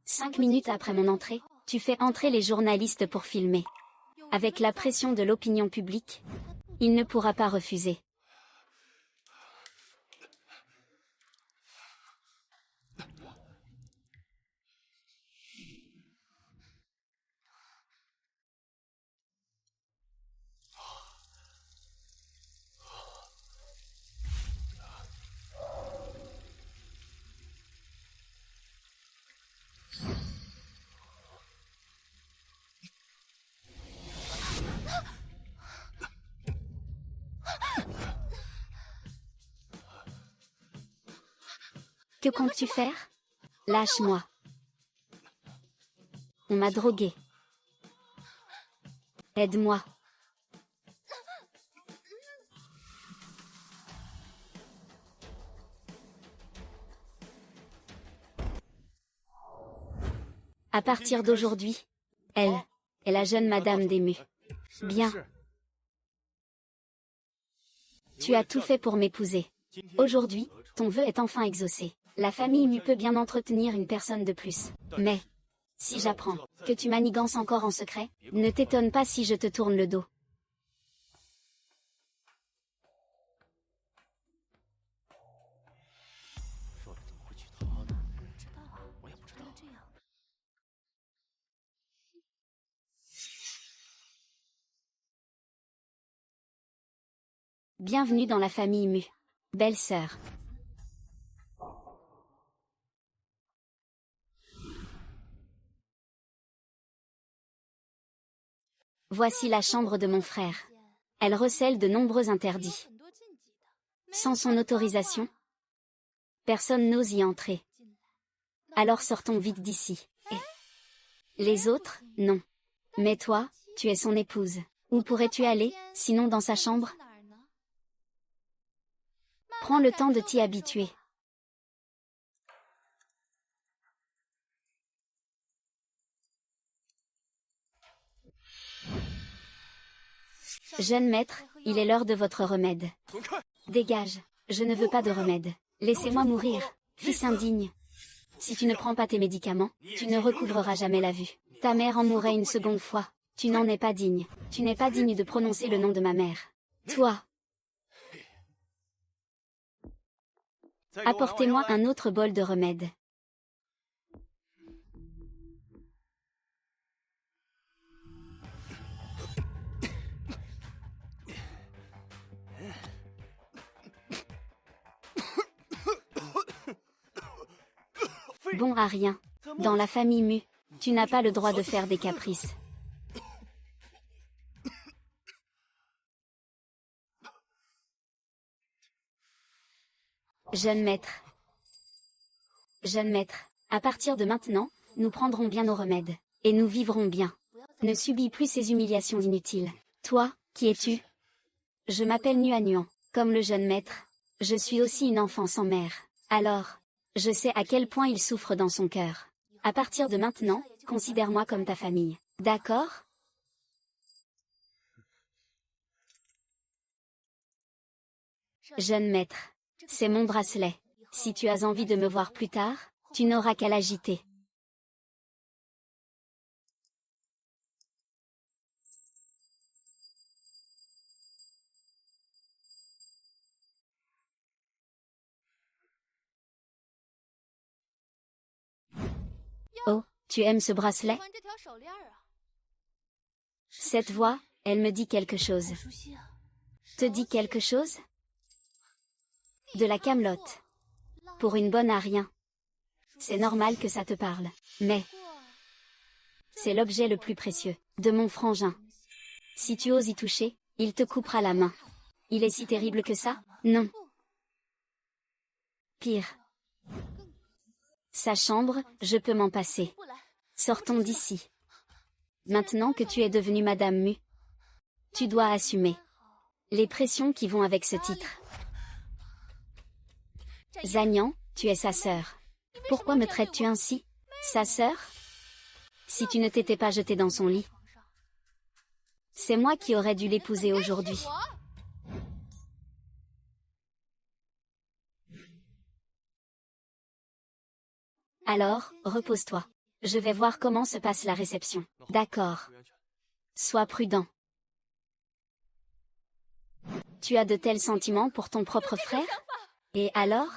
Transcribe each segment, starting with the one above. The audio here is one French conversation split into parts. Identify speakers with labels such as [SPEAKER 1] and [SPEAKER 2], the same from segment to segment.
[SPEAKER 1] 5 minutes après mon entrée, tu fais entrer les journalistes pour filmer. Avec la pression de l'opinion publique, il ne pourra pas refuser. Que comptes-tu faire? Lâche-moi. On m'a drogué. Aide-moi. À partir d'aujourd'hui, elle est la jeune Madame des Mus. Bien. Tu as tout fait pour m'épouser. Aujourd'hui, ton vœu est enfin exaucé. La famille Mu peut bien entretenir une personne de plus. Mais, si j'apprends que tu manigances encore en secret, ne t'étonne pas si je te tourne le dos. Bienvenue dans la famille Mu. Belle-sœur. Voici la chambre de mon frère. Elle recèle de nombreux interdits. Sans son autorisation, personne n'ose y entrer. Alors sortons vite d'ici. Et les autres, non. Mais toi, tu es son épouse. Où pourrais-tu aller, sinon dans sa chambre? Prends le temps de t'y habituer. Jeune maître, il est l'heure de votre remède. Dégage, je ne veux pas de remède. Laissez-moi mourir, fils indigne. Si tu ne prends pas tes médicaments, tu ne recouvreras jamais la vue. Ta mère en mourrait une seconde fois. Tu n'en es pas digne. Tu n'es pas digne de prononcer le nom de ma mère. Toi. Apportez-moi un autre bol de remède. Bon à rien. Dans la famille Mu, tu n'as pas le droit de faire des caprices. Jeune maître. Jeune maître, à partir de maintenant, nous prendrons bien nos remèdes. Et nous vivrons bien. Ne subis plus ces humiliations inutiles. Toi, qui es-tu? Je m'appelle Nuan. Comme le jeune maître, je suis aussi une enfant sans mère. Alors, je sais à quel point il souffre dans son cœur. À partir de maintenant, considère-moi comme ta famille. D'accord? Jeune maître, c'est mon bracelet. Si tu as envie de me voir plus tard, tu n'auras qu'à l'agiter. Oh, tu aimes ce bracelet? Cette voix, elle me dit quelque chose. Te dit quelque chose? De la camelote. Pour une bonne à rien. C'est normal que ça te parle. Mais c'est l'objet le plus précieux de mon frangin. Si tu oses y toucher, il te coupera la main. Il est si terrible que ça? Non. Pire. Sa chambre, je peux m'en passer. Sortons d'ici. Maintenant que tu es devenue Madame Mu, tu dois assumer les pressions qui vont avec ce titre. Zagnan, tu es sa sœur. Pourquoi me traites-tu ainsi? Sa sœur? Si tu ne t'étais pas jetée dans son lit, c'est moi qui aurais dû l'épouser aujourd'hui. Alors, repose-toi. Je vais voir comment se passe la réception. D'accord. Sois prudent. Tu as de tels sentiments pour ton propre frère? Et alors?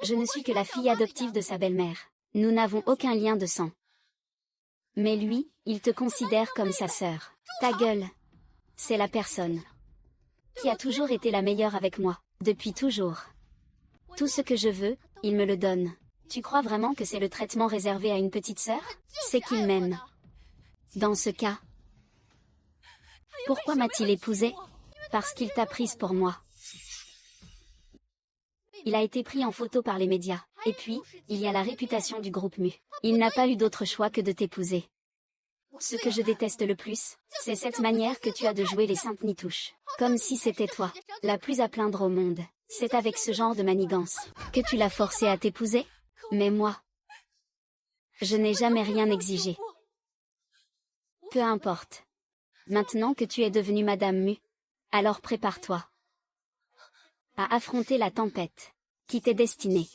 [SPEAKER 1] Je ne suis que la fille adoptive de sa belle-mère. Nous n'avons aucun lien de sang. Mais lui, il te considère comme sa sœur. Ta gueule. C'est la personne qui a toujours été la meilleure avec moi, depuis toujours. Tout ce que je veux, il me le donne. Tu crois vraiment que c'est le traitement réservé à une petite sœur? C'est qu'il m'aime. Dans ce cas, pourquoi m'a-t-il épousée? Parce qu'il t'a prise pour moi. Il a été pris en photo par les médias. Et puis, il y a la réputation du groupe Mu. Il n'a pas eu d'autre choix que de t'épouser. Ce que je déteste le plus, c'est cette manière que tu as de jouer les saintes nitouches. Comme si c'était toi, la plus à plaindre au monde. C'est avec ce genre de manigance que tu l'as forcé à t'épouser? Mais moi, je n'ai jamais rien exigé. Peu importe. Maintenant que tu es devenue Madame Mu, alors prépare-toi à affronter la tempête qui t'est destinée.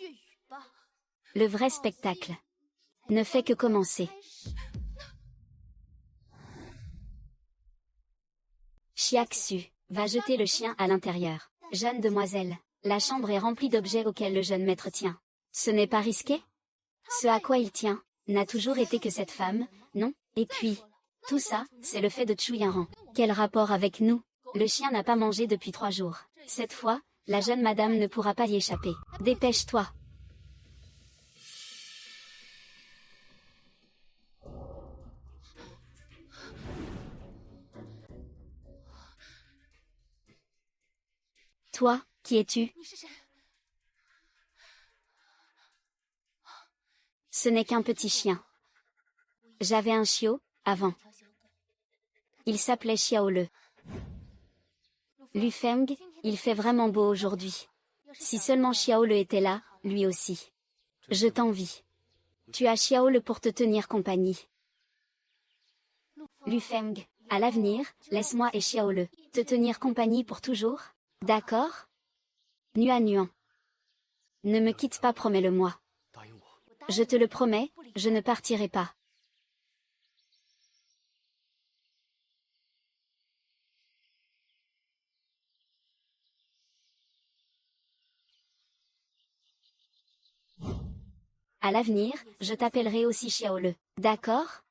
[SPEAKER 1] Le vrai spectacle ne fait que commencer. Chiaxu va jeter le chien à l'intérieur. Jeune demoiselle, la chambre est remplie d'objets auxquels le jeune maître tient. Ce n'est pas risqué? Ce à quoi il tient n'a toujours été que cette femme, non? Et puis, tout ça, c'est le fait de Chuyanran. Quel rapport avec nous? Le chien n'a pas mangé depuis 3 jours. Cette fois, la jeune madame ne pourra pas y échapper. Dépêche-toi. Toi, qui es-tu? Ce n'est qu'un petit chien. J'avais un chiot, avant. Il s'appelait Xiaole. Lu Feng, il fait vraiment beau aujourd'hui. Si seulement Xiaole était là, lui aussi. Je t'envie. Tu as Xiaole pour te tenir compagnie. Lu Feng, à l'avenir, laisse-moi et Xiaole te tenir compagnie pour toujours. D'accord? Nuan. Ne me quitte pas, promets-le-moi. Je te le promets, je ne partirai pas. À l'avenir, je t'appellerai aussi Xiaole. D'accord?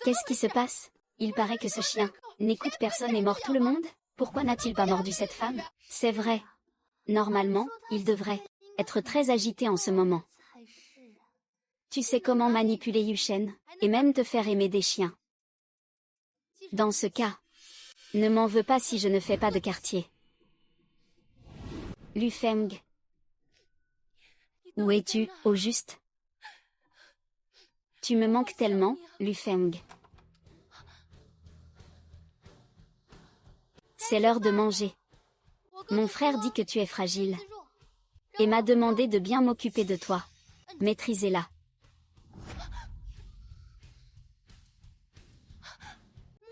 [SPEAKER 1] Qu'est-ce qui se passe? Il paraît que ce chien n'écoute personne et mord tout le monde? Pourquoi n'a-t-il pas mordu cette femme? C'est vrai. Normalement, il devrait être très agité en ce moment. Tu sais comment manipuler Yushen, et même te faire aimer des chiens. Dans ce cas, ne m'en veux pas si je ne fais pas de quartier. Lu Feng. Où es-tu, au juste? Tu me manques tellement, Lu Feng. C'est l'heure de manger. Mon frère dit que tu es fragile. Et m'a demandé de bien m'occuper de toi. Maîtrisez-la.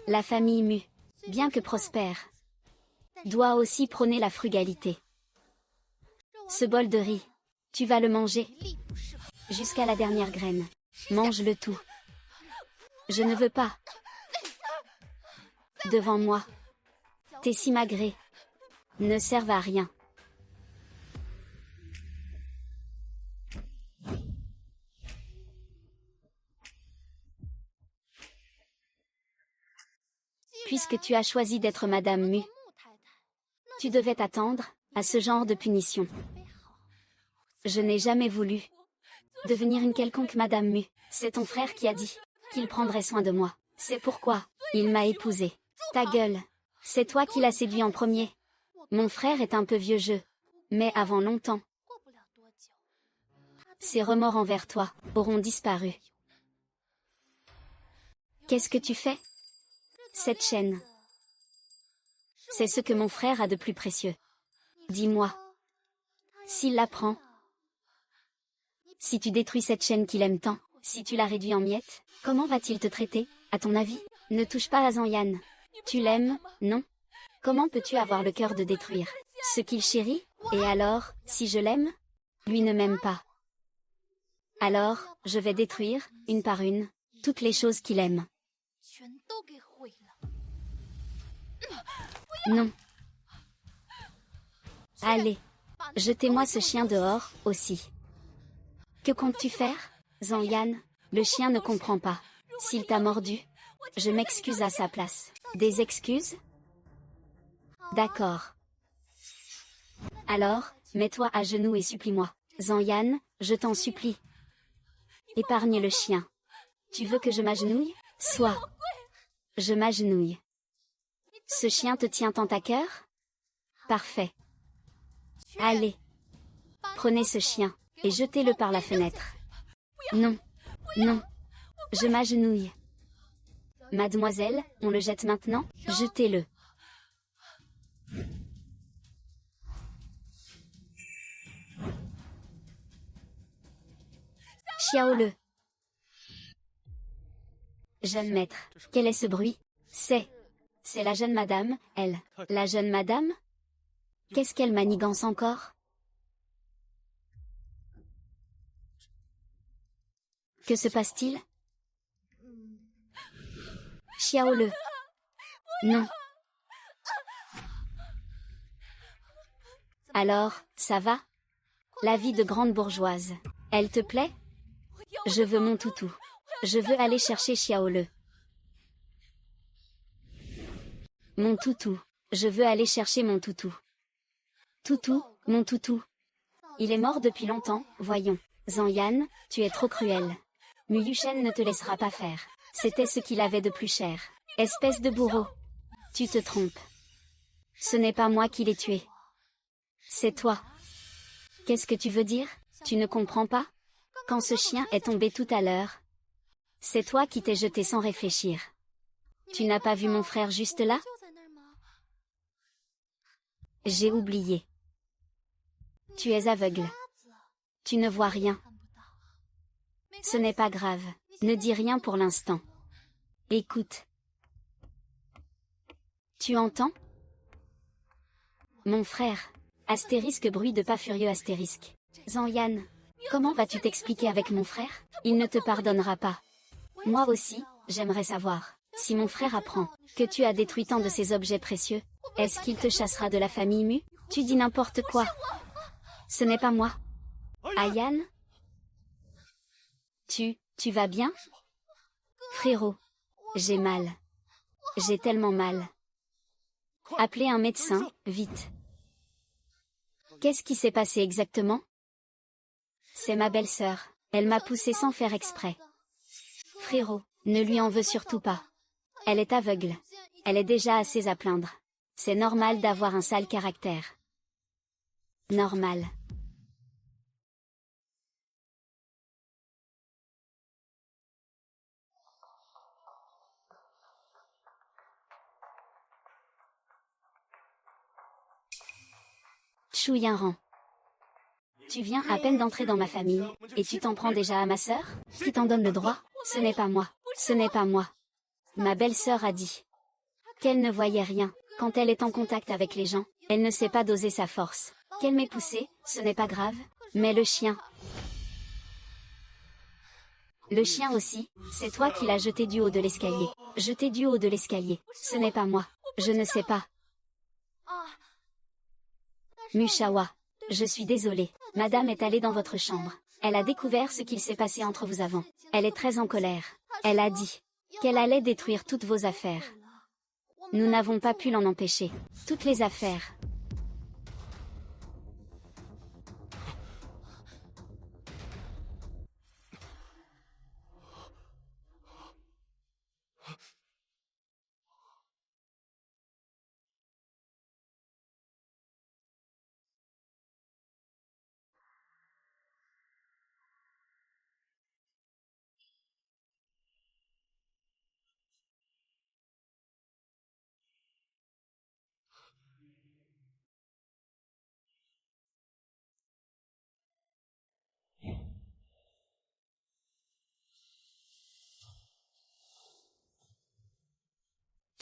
[SPEAKER 1] La famille Mu, bien que prospère, doit aussi prôner la frugalité. Ce bol de riz, tu vas le manger jusqu'à la dernière graine. Mange-le tout. Je ne veux pas. Devant moi. Tes simagrées ne servent à rien. Puisque tu as choisi d'être Madame Mu, tu devais t'attendre à ce genre de punition. Je n'ai jamais voulu devenir une quelconque Madame Mu. C'est ton frère qui a dit qu'il prendrait soin de moi. C'est pourquoi il m'a épousée. Ta gueule. C'est toi qui l'as séduit en premier. Mon frère est un peu vieux jeu. Mais avant longtemps, ses remords envers toi auront disparu. Qu'est-ce que tu fais? Cette chaîne. C'est ce que mon frère a de plus précieux. Dis-moi. S'il la prend. Si tu détruis cette chaîne qu'il aime tant, si tu la réduis en miettes, comment va-t-il te traiter, à ton avis? Ne touche pas à Zanyan. Tu l'aimes, non? Comment peux-tu avoir le cœur de détruire Ce qu'il chérit? Et alors, si je l'aime? Lui ne m'aime pas. Alors, je vais détruire, une par une, toutes les choses qu'il aime. Non. Allez. Jetez-moi ce chien dehors, aussi. Que comptes-tu faire, Zhang? Le chien ne comprend pas. S'il t'a mordu, je m'excuse à sa place. Des excuses? D'accord. Alors, mets-toi à genoux et supplie-moi. Zhang, je t'en supplie. Épargne le chien. Tu veux que je m'agenouille? Soit. Je m'agenouille. Ce chien te tient tant à cœur? Parfait. Allez. Prenez ce chien, et jetez-le par la fenêtre. Non. Non. Je m'agenouille. Mademoiselle, on le jette maintenant? Jetez-le. Xiaole. Jeune maître, quel est ce bruit? C'est la jeune madame, elle. La jeune madame? Qu'est-ce qu'elle manigance encore? Que se passe-t-il? Xiaole. Non. Alors, ça va? La vie de grande bourgeoise. Elle te plaît? Je veux mon toutou. Je veux aller chercher Xiaole. Mon toutou. Je veux aller chercher mon toutou. Toutou, mon toutou. Il est mort depuis longtemps, voyons. Zhang, tu es trop cruel. Mu Yushen ne te laissera pas faire. C'était ce qu'il avait de plus cher. Espèce de bourreau. Tu te trompes. Ce n'est pas moi qui l'ai tué. C'est toi. Qu'est-ce que tu veux dire? Tu ne comprends pas? Quand ce chien est tombé tout à l'heure, c'est toi qui t'es jeté sans réfléchir. Tu n'as pas vu mon frère juste là? J'ai oublié. Tu es aveugle. Tu ne vois rien. Ce n'est pas grave. Ne dis rien pour l'instant. Écoute. Tu entends? Mon frère. Astérisque bruit de pas furieux astérisque. Zhang, comment vas-tu t'expliquer avec mon frère? Il ne te pardonnera pas. Moi aussi, j'aimerais savoir. Si mon frère apprend que tu as détruit tant de ces objets précieux, est-ce qu'il te chassera de la famille Mu? Tu dis n'importe quoi. Ce n'est pas moi. Ayan? Tu vas bien? Frérot. J'ai mal. J'ai tellement mal. Appelez un médecin, vite. Qu'est-ce qui s'est passé exactement? C'est ma belle-sœur. Elle m'a poussé sans faire exprès. Frérot, ne lui en veux surtout pas. Elle est aveugle. Elle est déjà assez à plaindre. C'est normal d'avoir un sale caractère. Normal. Shu Yanran. Tu viens à peine d'entrer dans ma famille, et tu t'en prends déjà à ma sœur? Qui t'en donne le droit? Ce n'est pas moi. Ce n'est pas moi. Ma belle-sœur a dit qu'elle ne voyait rien. Quand elle est en contact avec les gens, elle ne sait pas doser sa force. Qu'elle m'ait poussé, ce n'est pas grave. Mais le chien. Le chien aussi, c'est toi qui l'as jeté du haut de l'escalier. Jeté du haut de l'escalier. Ce n'est pas moi. Je ne sais pas. Mushawa. Je suis désolée. Madame est allée dans votre chambre. Elle a découvert ce qu'il s'est passé entre vous avant. Elle est très en colère. Elle a dit qu'elle allait détruire toutes vos affaires. Nous n'avons pas pu l'en empêcher. Toutes les affaires.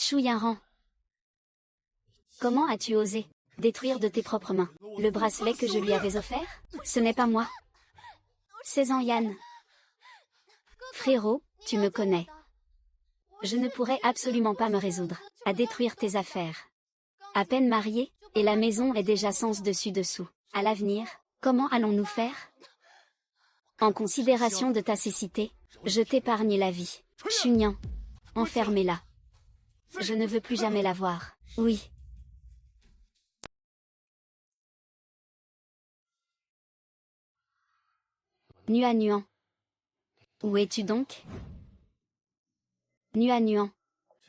[SPEAKER 1] Shu Yanran. Comment as-tu osé? Détruire de tes propres mains le bracelet que je lui avais offert? Ce n'est pas moi. C'est Yan. Frérot, tu me connais. Je ne pourrais absolument pas me résoudre à détruire tes affaires. À peine mariée, et la maison est déjà sens dessus dessous. À l'avenir, comment allons-nous faire? En considération de ta cécité, je t'épargne la vie. Chunyan. Enfermez-la. Je ne veux plus jamais la voir. Oui. Nuan. Où es-tu donc? Nuan.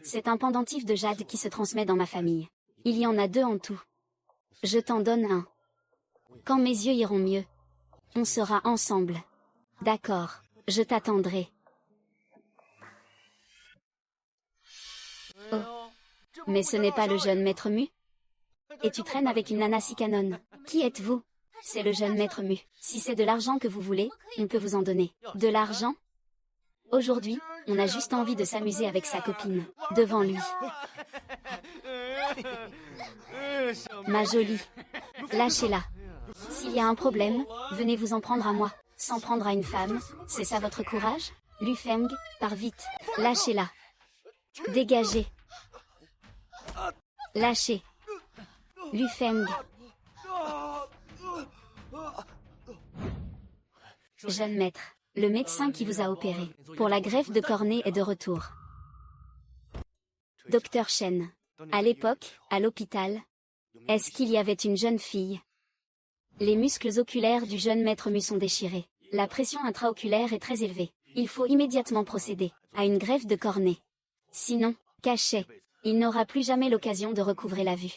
[SPEAKER 1] C'est un pendentif de jade qui se transmet dans ma famille. Il y en a 2 en tout. Je t'en donne un. Quand mes yeux iront mieux, on sera ensemble. D'accord, je t'attendrai. Oh. Mais ce n'est pas le jeune maître Mu? Et tu traînes avec une nana si canon. Qui êtes-vous? C'est le jeune maître Mu. Si c'est de l'argent que vous voulez, on peut vous en donner. De l'argent? Aujourd'hui, on a juste envie de s'amuser avec sa copine, devant lui. Ma jolie. Lâchez-la. S'il y a un problème, venez vous en prendre à moi. S'en prendre à une femme, c'est ça votre courage? Lu Feng, pars vite. Lâchez-la. Dégagez. Lâchez. Lu Feng. Jeune maître, le médecin qui vous a opéré pour la greffe de cornée est de retour. Docteur Shen. À l'époque, à l'hôpital, est-ce qu'il y avait une jeune fille? Les muscles oculaires du jeune maître Mu sont déchirés. La pression intraoculaire est très élevée. Il faut immédiatement procéder à une greffe de cornée. Sinon, cachet. Il n'aura plus jamais l'occasion de recouvrer la vue.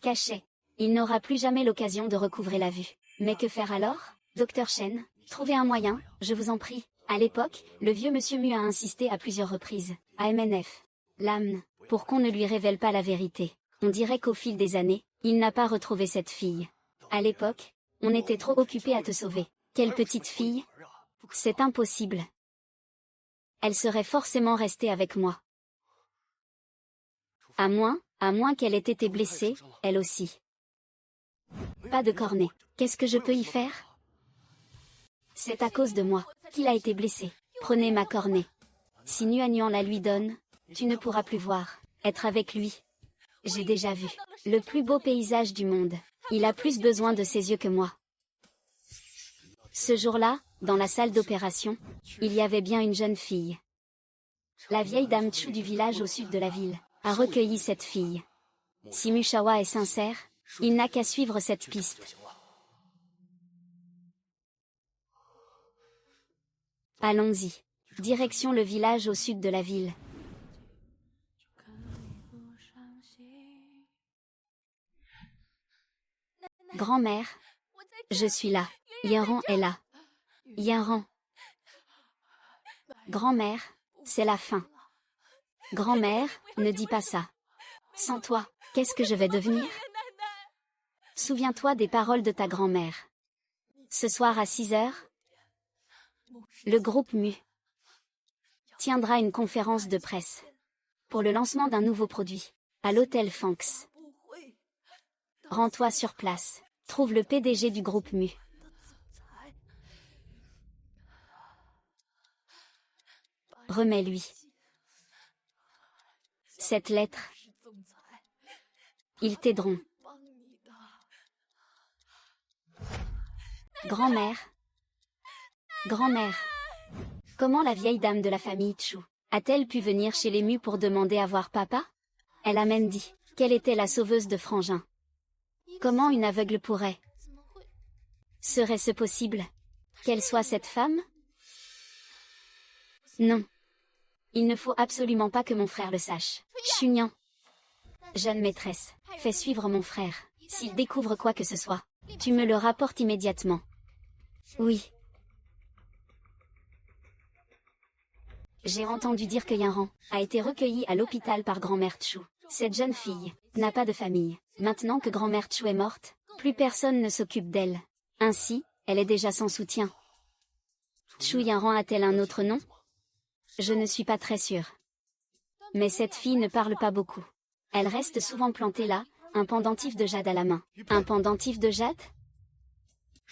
[SPEAKER 1] Cachet. Il n'aura plus jamais l'occasion de recouvrer la vue. Mais que faire alors? Docteur Shen, trouvez un moyen, je vous en prie. À l'époque, le vieux monsieur Mu a insisté à plusieurs reprises, à MNF. L'âme, pour qu'on ne lui révèle pas la vérité. On dirait qu'au fil des années, il n'a pas retrouvé cette fille. À l'époque, on était trop occupé à te sauver. Quelle petite fille? C'est impossible. Elle serait forcément restée avec moi. À moins qu'elle ait été blessée, elle aussi. Pas de cornée. Qu'est-ce que je peux y faire? C'est à cause de moi qu'il a été blessé. Prenez ma cornée. Si Nuan la lui donne, tu ne pourras plus voir, être avec lui. J'ai déjà vu le plus beau paysage du monde. Il a plus besoin de ses yeux que moi. Ce jour-là, dans la salle d'opération, il y avait bien une jeune fille. La vieille dame Chu du village au sud de la ville a recueilli cette fille. Si Mushawa est sincère, il n'a qu'à suivre cette piste. Allons-y. Direction le village au sud de la ville. Grand-mère, je suis là. Yaran est là. Yaran. Grand-mère, c'est la fin. Grand-mère, ne dis pas ça. Sans toi, qu'est-ce que je vais devenir? Souviens-toi des paroles de ta grand-mère. Ce soir à 6 heures, le groupe Mu tiendra une conférence de presse pour le lancement d'un nouveau produit à l'hôtel Fanx. Rends-toi sur place. Trouve le PDG du groupe Mu. Remets-lui cette lettre. Ils t'aideront. Grand-mère. Grand-mère. Comment la vieille dame de la famille Chu a-t-elle pu venir chez les Mu pour demander à voir papa? Elle a même dit qu'elle était la sauveuse de Frangin. Comment une aveugle pourrait? Serait-ce possible qu'elle soit cette femme? Non. Il ne faut absolument pas que mon frère le sache. Chunyan. Jeune maîtresse, fais suivre mon frère. S'il découvre quoi que ce soit, tu me le rapportes immédiatement. Oui. J'ai entendu dire que Yaran a été recueillie à l'hôpital par grand-mère Chu. Cette jeune fille n'a pas de famille. Maintenant que grand-mère Chu est morte, plus personne ne s'occupe d'elle. Ainsi, elle est déjà sans soutien. Chu Yaran a-t-elle un autre nom? Je ne suis pas très sûre. Mais cette fille ne parle pas beaucoup. Elle reste souvent plantée là, un pendentif de jade à la main. Un pendentif de jade?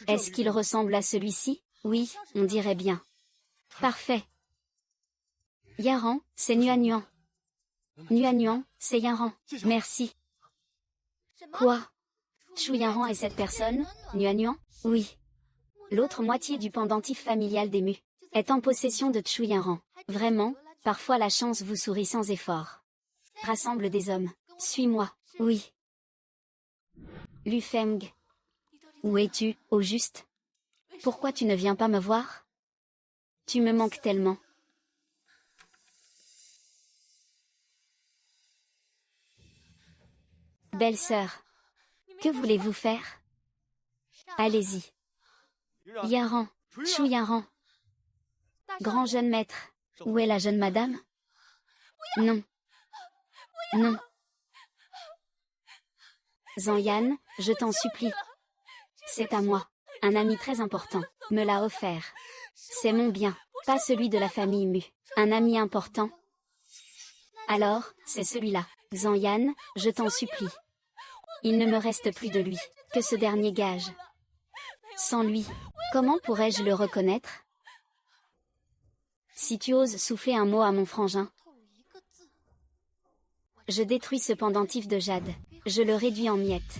[SPEAKER 1] Est-ce qu'il ressemble à celui-ci? Oui, on dirait bien. Parfait. Yaran, c'est Nuan. Nuan, c'est Yaran. Merci. Quoi? Chu Yaran est cette personne, Nuan? Oui. L'autre moitié du pendentif familial des Mu est en possession de Chu Yaran. Vraiment, parfois la chance vous sourit sans effort. Rassemble des hommes. Suis-moi. Oui. Lu Feng. Où es-tu, au juste? Pourquoi tu ne viens pas me voir? Tu me manques tellement. Belle-sœur. Que voulez-vous faire? Allez-y. Yaran. Chu Yaran. Grand jeune maître. Où est la jeune madame? Non. Non. Zanyan, je t'en supplie. C'est à moi. Un ami très important me l'a offert. C'est mon bien, pas celui de la famille Mu. Un ami important. Alors, c'est celui-là. Zanyan, je t'en supplie. Il ne me reste plus de lui que ce dernier gage. Sans lui, comment pourrais-je le reconnaître? Si tu oses souffler un mot à mon frangin, je détruis ce pendentif de jade. Je le réduis en miettes.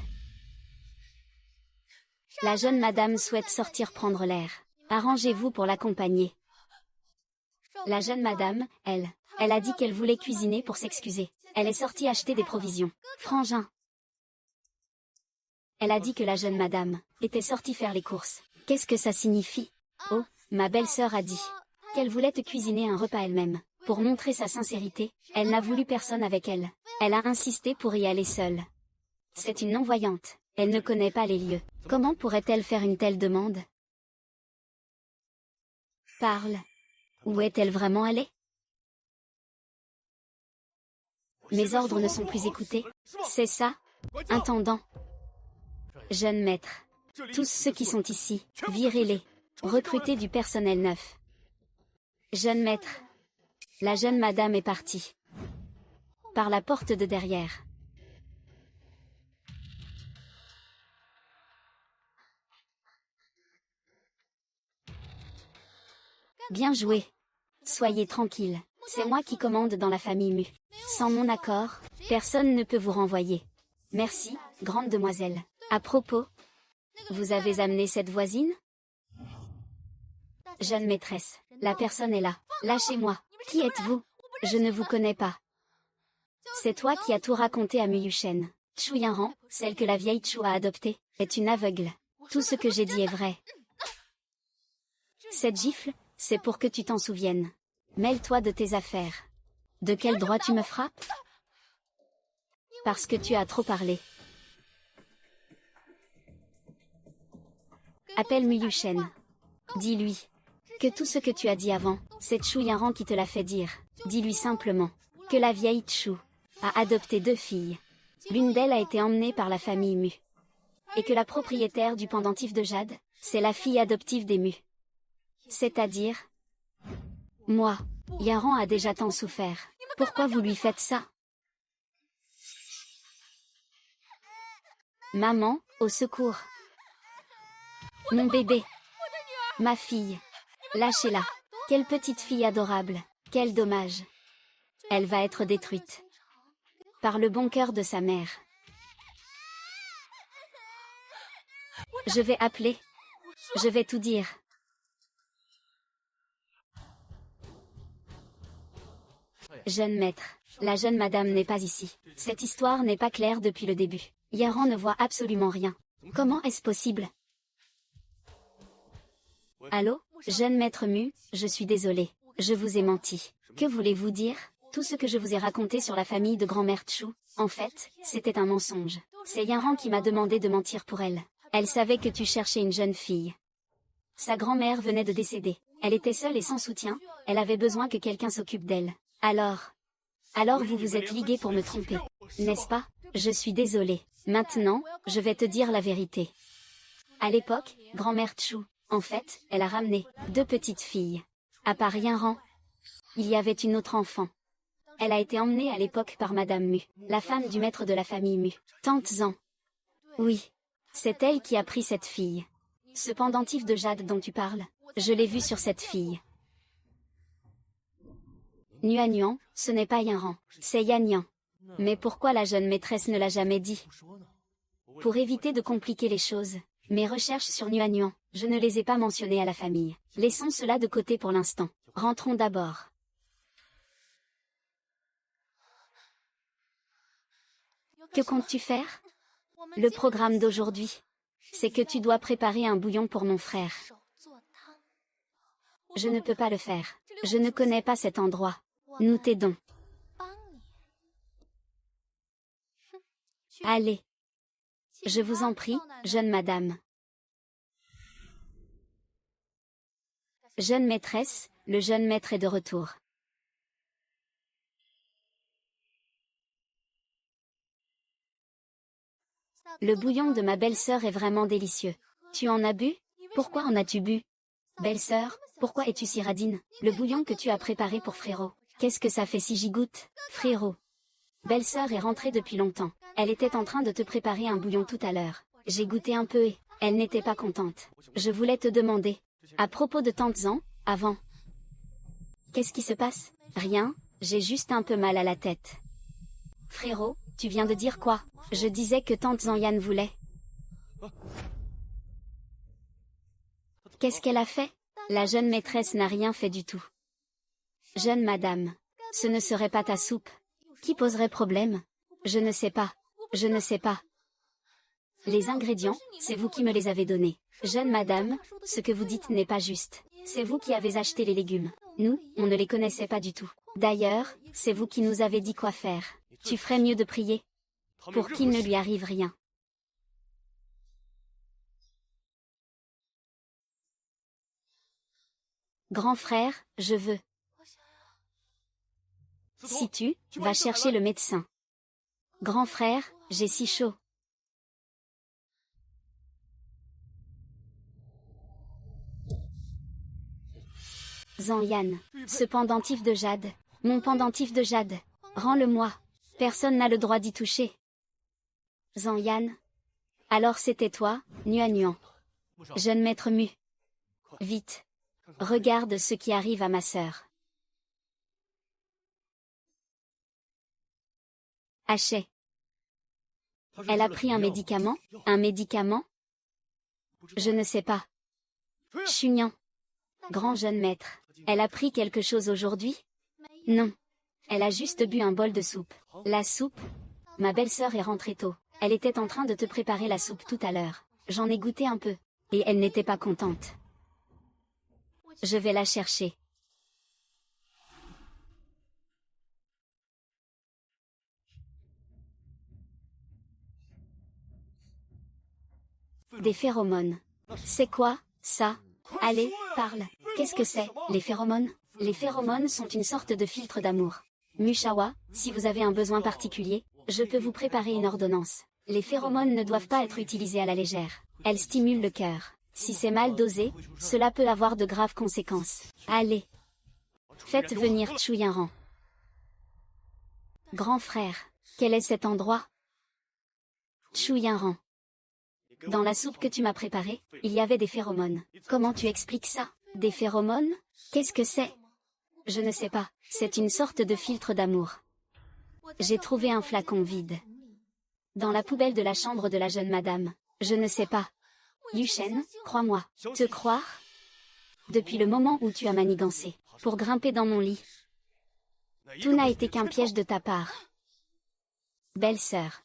[SPEAKER 1] La jeune madame souhaite sortir prendre l'air. Arrangez-vous pour l'accompagner. La jeune madame, elle a dit qu'elle voulait cuisiner pour s'excuser. Elle est sortie acheter des provisions. Frangin. Elle a dit que la jeune madame était sortie faire les courses. Qu'est-ce que ça signifie? Oh, ma belle-sœur a dit qu'elle voulait te cuisiner un repas elle-même. Pour montrer sa sincérité, elle n'a voulu personne avec elle. Elle a insisté pour y aller seule. C'est une non-voyante. Elle ne connaît pas les lieux. Comment pourrait-elle faire une telle demande? Parle. Où est-elle vraiment allée? Mes ordres ne sont plus écoutés. C'est ça? Intendant. Jeune maître. Tous ceux qui sont ici, virez-les. Recrutez du personnel neuf. Jeune maître. La jeune madame est partie. Par la porte de derrière. Bien joué. Soyez tranquille. C'est moi qui commande dans la famille Mu. Sans mon accord, personne ne peut vous renvoyer. Merci, grande demoiselle. À propos, vous avez amené cette voisine? Jeune maîtresse, la personne est là. Lâchez-moi. Qui êtes-vous? Je ne vous connais pas. C'est toi qui as tout raconté à Muyushen. Chu Yaran, celle que la vieille Chu a adoptée, est une aveugle. Tout ce que j'ai dit est vrai. Cette gifle, c'est pour que tu t'en souviennes. Mêle-toi de tes affaires. De quel droit tu me frappes? Parce que tu as trop parlé. Appelle Muyushen. Dis-lui que tout ce que tu as dit avant, c'est Chu Yaran qui te l'a fait dire. Dis-lui simplement que la vieille Chu a adopté 2 filles. L'une d'elles a été emmenée par la famille Mu. Et que la propriétaire du pendentif de jade, c'est la fille adoptive des Mu. C'est-à-dire... Moi. Yaran a déjà tant souffert. Pourquoi vous lui faites ça? Maman, au secours. Mon bébé. Ma fille. Lâchez-la. Quelle petite fille adorable. Quel dommage. Elle va être détruite. Par le bon cœur de sa mère. Je vais appeler. Je vais tout dire. Jeune maître, la jeune madame n'est pas ici. Cette histoire n'est pas claire depuis le début. Yaran ne voit absolument rien. Comment est-ce possible? Allô, jeune maître Mu, je suis désolé. Je vous ai menti. Que voulez-vous dire? Tout ce que je vous ai raconté sur la famille de grand-mère Chu, en fait, c'était un mensonge. C'est Yaran qui m'a demandé de mentir pour elle. Elle savait que tu cherchais une jeune fille. Sa grand-mère venait de décéder. Elle était seule et sans soutien, elle avait besoin que quelqu'un s'occupe d'elle. Alors vous vous êtes ligués pour me tromper. N'est-ce pas? Je suis désolée. Maintenant, je vais te dire la vérité. À l'époque, grand-mère Chu, en fait, elle a ramené 2 petites filles. À part Yaran, il y avait une autre enfant. Elle a été emmenée à l'époque par Madame Mu, la femme du maître de la famille Mu. Tante Zan. Oui. C'est elle qui a pris cette fille. Ce pendentif de jade dont tu parles, je l'ai vu sur cette fille. Nuan, ce n'est pas Yanran, c'est Yanyan. Mais pourquoi la jeune maîtresse ne l'a jamais dit? Pour éviter de compliquer les choses, mes recherches sur Nuan, je ne les ai pas mentionnées à la famille. Laissons cela de côté pour l'instant. Rentrons d'abord. Que comptes-tu faire? Le programme d'aujourd'hui, c'est que tu dois préparer un bouillon pour mon frère. Je ne peux pas le faire. Je ne connais pas cet endroit. Nous t'aidons. Allez. Je vous en prie, jeune madame. Jeune maîtresse, le jeune maître est de retour. Le bouillon de ma belle-sœur est vraiment délicieux. Tu en as bu? Pourquoi en as-tu bu? Belle-sœur, pourquoi es-tu si radine? Le bouillon que tu as préparé pour frérot. Qu'est-ce que ça fait si j'y goûte? Frérot. Belle-sœur est rentrée depuis longtemps. Elle était en train de te préparer un bouillon tout à l'heure. J'ai goûté un peu et elle n'était pas contente. Je voulais te demander. À propos de tante Zan, avant. Qu'est-ce qui se passe? Rien, j'ai juste un peu mal à la tête. Frérot, tu viens de dire quoi? Je disais que tante Zanyan voulait. Qu'est-ce qu'elle a fait? La jeune maîtresse n'a rien fait du tout. Jeune madame, ce ne serait pas ta soupe. Qui poserait problème? Je ne sais pas. Je ne sais pas. Les ingrédients, c'est vous qui me les avez donnés. Jeune madame, ce que vous dites n'est pas juste. C'est vous qui avez acheté les légumes. Nous, on ne les connaissait pas du tout. D'ailleurs, c'est vous qui nous avez dit quoi faire. Tu ferais mieux de prier. Pour qu'il ne lui arrive rien. Grand frère, je veux. Si tu vas chercher le médecin. Grand frère, j'ai si chaud. Zanyan, ce pendentif de jade, mon pendentif de jade, rends-le-moi. Personne n'a le droit d'y toucher. Zanyan. Alors c'était toi, Nuan. Jeune maître Mu. Vite. Regarde ce qui arrive à ma sœur. Haché. Elle a pris un médicament? Un médicament? Je ne sais pas. Chunian. Grand jeune maître. Elle a pris quelque chose aujourd'hui? Non. Elle a juste bu un bol de soupe. La soupe? Ma belle-sœur est rentrée tôt. Elle était en train de te préparer la soupe tout à l'heure. J'en ai goûté un peu. Et elle n'était pas contente. Je vais la chercher. Des phéromones. C'est quoi, ça? Allez, parle. Qu'est-ce que c'est, les phéromones? Les phéromones sont une sorte de filtre d'amour. Mushawa, si vous avez un besoin particulier, je peux vous préparer une ordonnance. Les phéromones ne doivent pas être utilisées à la légère. Elles stimulent le cœur. Si c'est mal dosé, cela peut avoir de graves conséquences. Allez. Faites venir Chuyanran. Grand frère, quel est cet endroit? Chuyanran. Dans la soupe que tu m'as préparée, il y avait des phéromones. Comment tu expliques ça? Des phéromones? Qu'est-ce que c'est? Je ne sais pas. C'est une sorte de filtre d'amour. J'ai trouvé un flacon vide. Dans la poubelle de la chambre de la jeune madame. Je ne sais pas. Yushen, crois-moi. Te croire? Depuis le moment où tu as manigancé, pour grimper dans mon lit. Tout n'a été qu'un piège de ta part. Belle-sœur.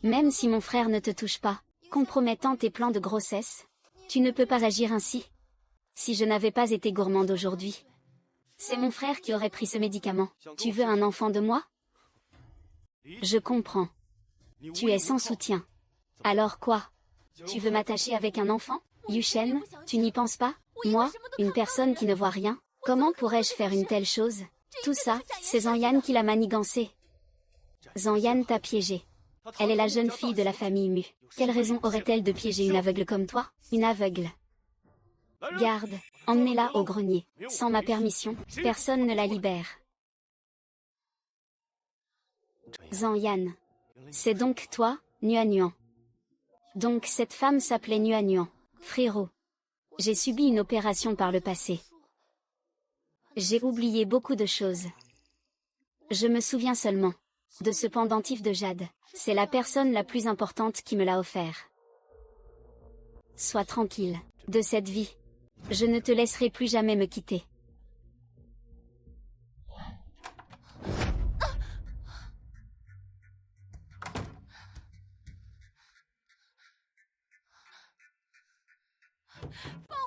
[SPEAKER 1] Même si mon frère ne te touche pas, compromettant tes plans de grossesse, tu ne peux pas agir ainsi. Si je n'avais pas été gourmande aujourd'hui, c'est mon frère qui aurait pris ce médicament. Tu veux un enfant de moi? Je comprends. Tu es sans soutien. Alors quoi? Tu veux m'attacher avec un enfant? Yushen, tu n'y penses pas? Moi, une personne qui ne voit rien, comment pourrais-je faire une telle chose? Tout ça, c'est Zanyan qui l'a manigancé. Zanyan t'a piégé. Elle est la jeune fille de la famille Mu. Quelle raison aurait-elle de piéger une aveugle comme toi? Une aveugle. Garde, emmenez-la au grenier. Sans ma permission, personne ne la libère. Zhang Yan. C'est donc toi, Nuan. Donc cette femme s'appelait Nuan. Frérot. J'ai subi une opération par le passé. J'ai oublié beaucoup de choses. Je me souviens seulement de ce pendentif de jade. C'est la personne la plus importante qui me l'a offert. Sois tranquille de cette vie. Je ne te laisserai plus jamais me quitter.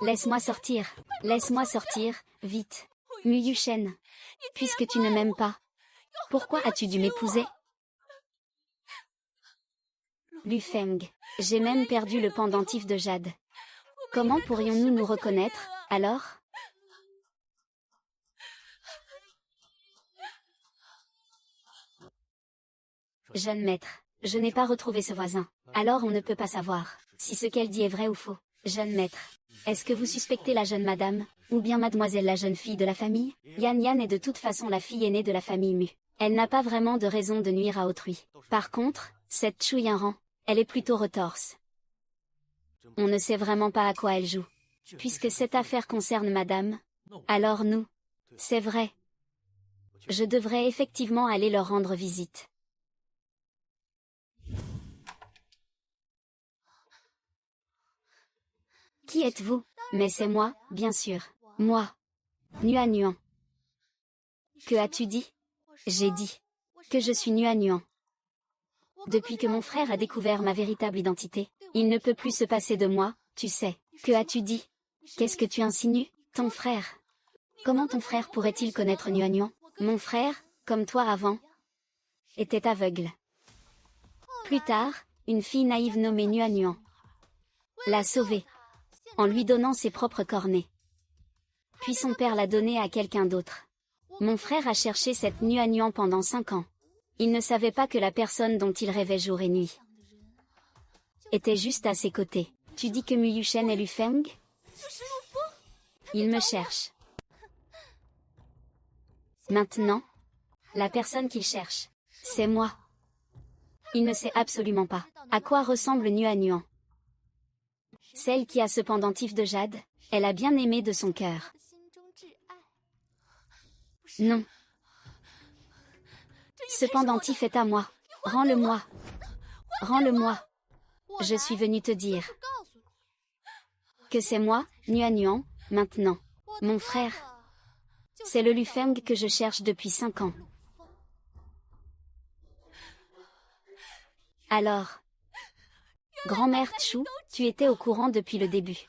[SPEAKER 1] Laisse-moi sortir, vite. Mu Shen. Puisque tu ne m'aimes pas, pourquoi as-tu dû m'épouser? Lu Feng. J'ai même perdu le pendentif de jade. Comment pourrions-nous nous reconnaître, alors? Jeune maître, je n'ai pas retrouvé ce voisin. Alors on ne peut pas savoir si ce qu'elle dit est vrai ou faux. Jeune maître, est-ce que vous suspectez la jeune madame, ou bien mademoiselle la jeune fille de la famille? Yan Yan est de toute façon la fille aînée de la famille Mu. Elle n'a pas vraiment de raison de nuire à autrui. Par contre, cette Chu Yanran, elle est plutôt retorse. On ne sait vraiment pas à quoi elle joue. Puisque cette affaire concerne madame, alors nous, c'est vrai. Je devrais effectivement aller leur rendre visite. Qui êtes-vous? Mais c'est moi, bien sûr. Moi. Nuan. Que as-tu dit? J'ai dit que je suis Nuan. Depuis que mon frère a découvert ma véritable identité, il ne peut plus se passer de moi, tu sais. Que as-tu dit? Qu'est-ce que tu insinues? Ton frère. Comment ton frère pourrait-il connaître Nuan? Mon frère, comme toi avant, était aveugle. Plus tard, une fille naïve nommée Nuan l'a sauvé, en lui donnant ses propres cornets. Puis son père l'a donné à quelqu'un d'autre. Mon frère a cherché cette Nuan pendant 5 ans. Il ne savait pas que la personne dont il rêvait jour et nuit était juste à ses côtés. Tu dis que Mu Shen est Lu Feng? Il me cherche. Maintenant, la personne qu'il cherche, c'est moi. Il ne sait absolument pas à quoi ressemble Nuan. Celle qui a ce pendentif de jade, elle a bien aimé de son cœur. Non. Ce pendentif est à moi. Rends-le-moi. Rends-le-moi. Je suis venu te dire que c'est moi, Nuan, maintenant. Mon frère. C'est le Lu Feng que je cherche depuis 5 ans. Alors, grand-mère Chu, tu étais au courant depuis le début.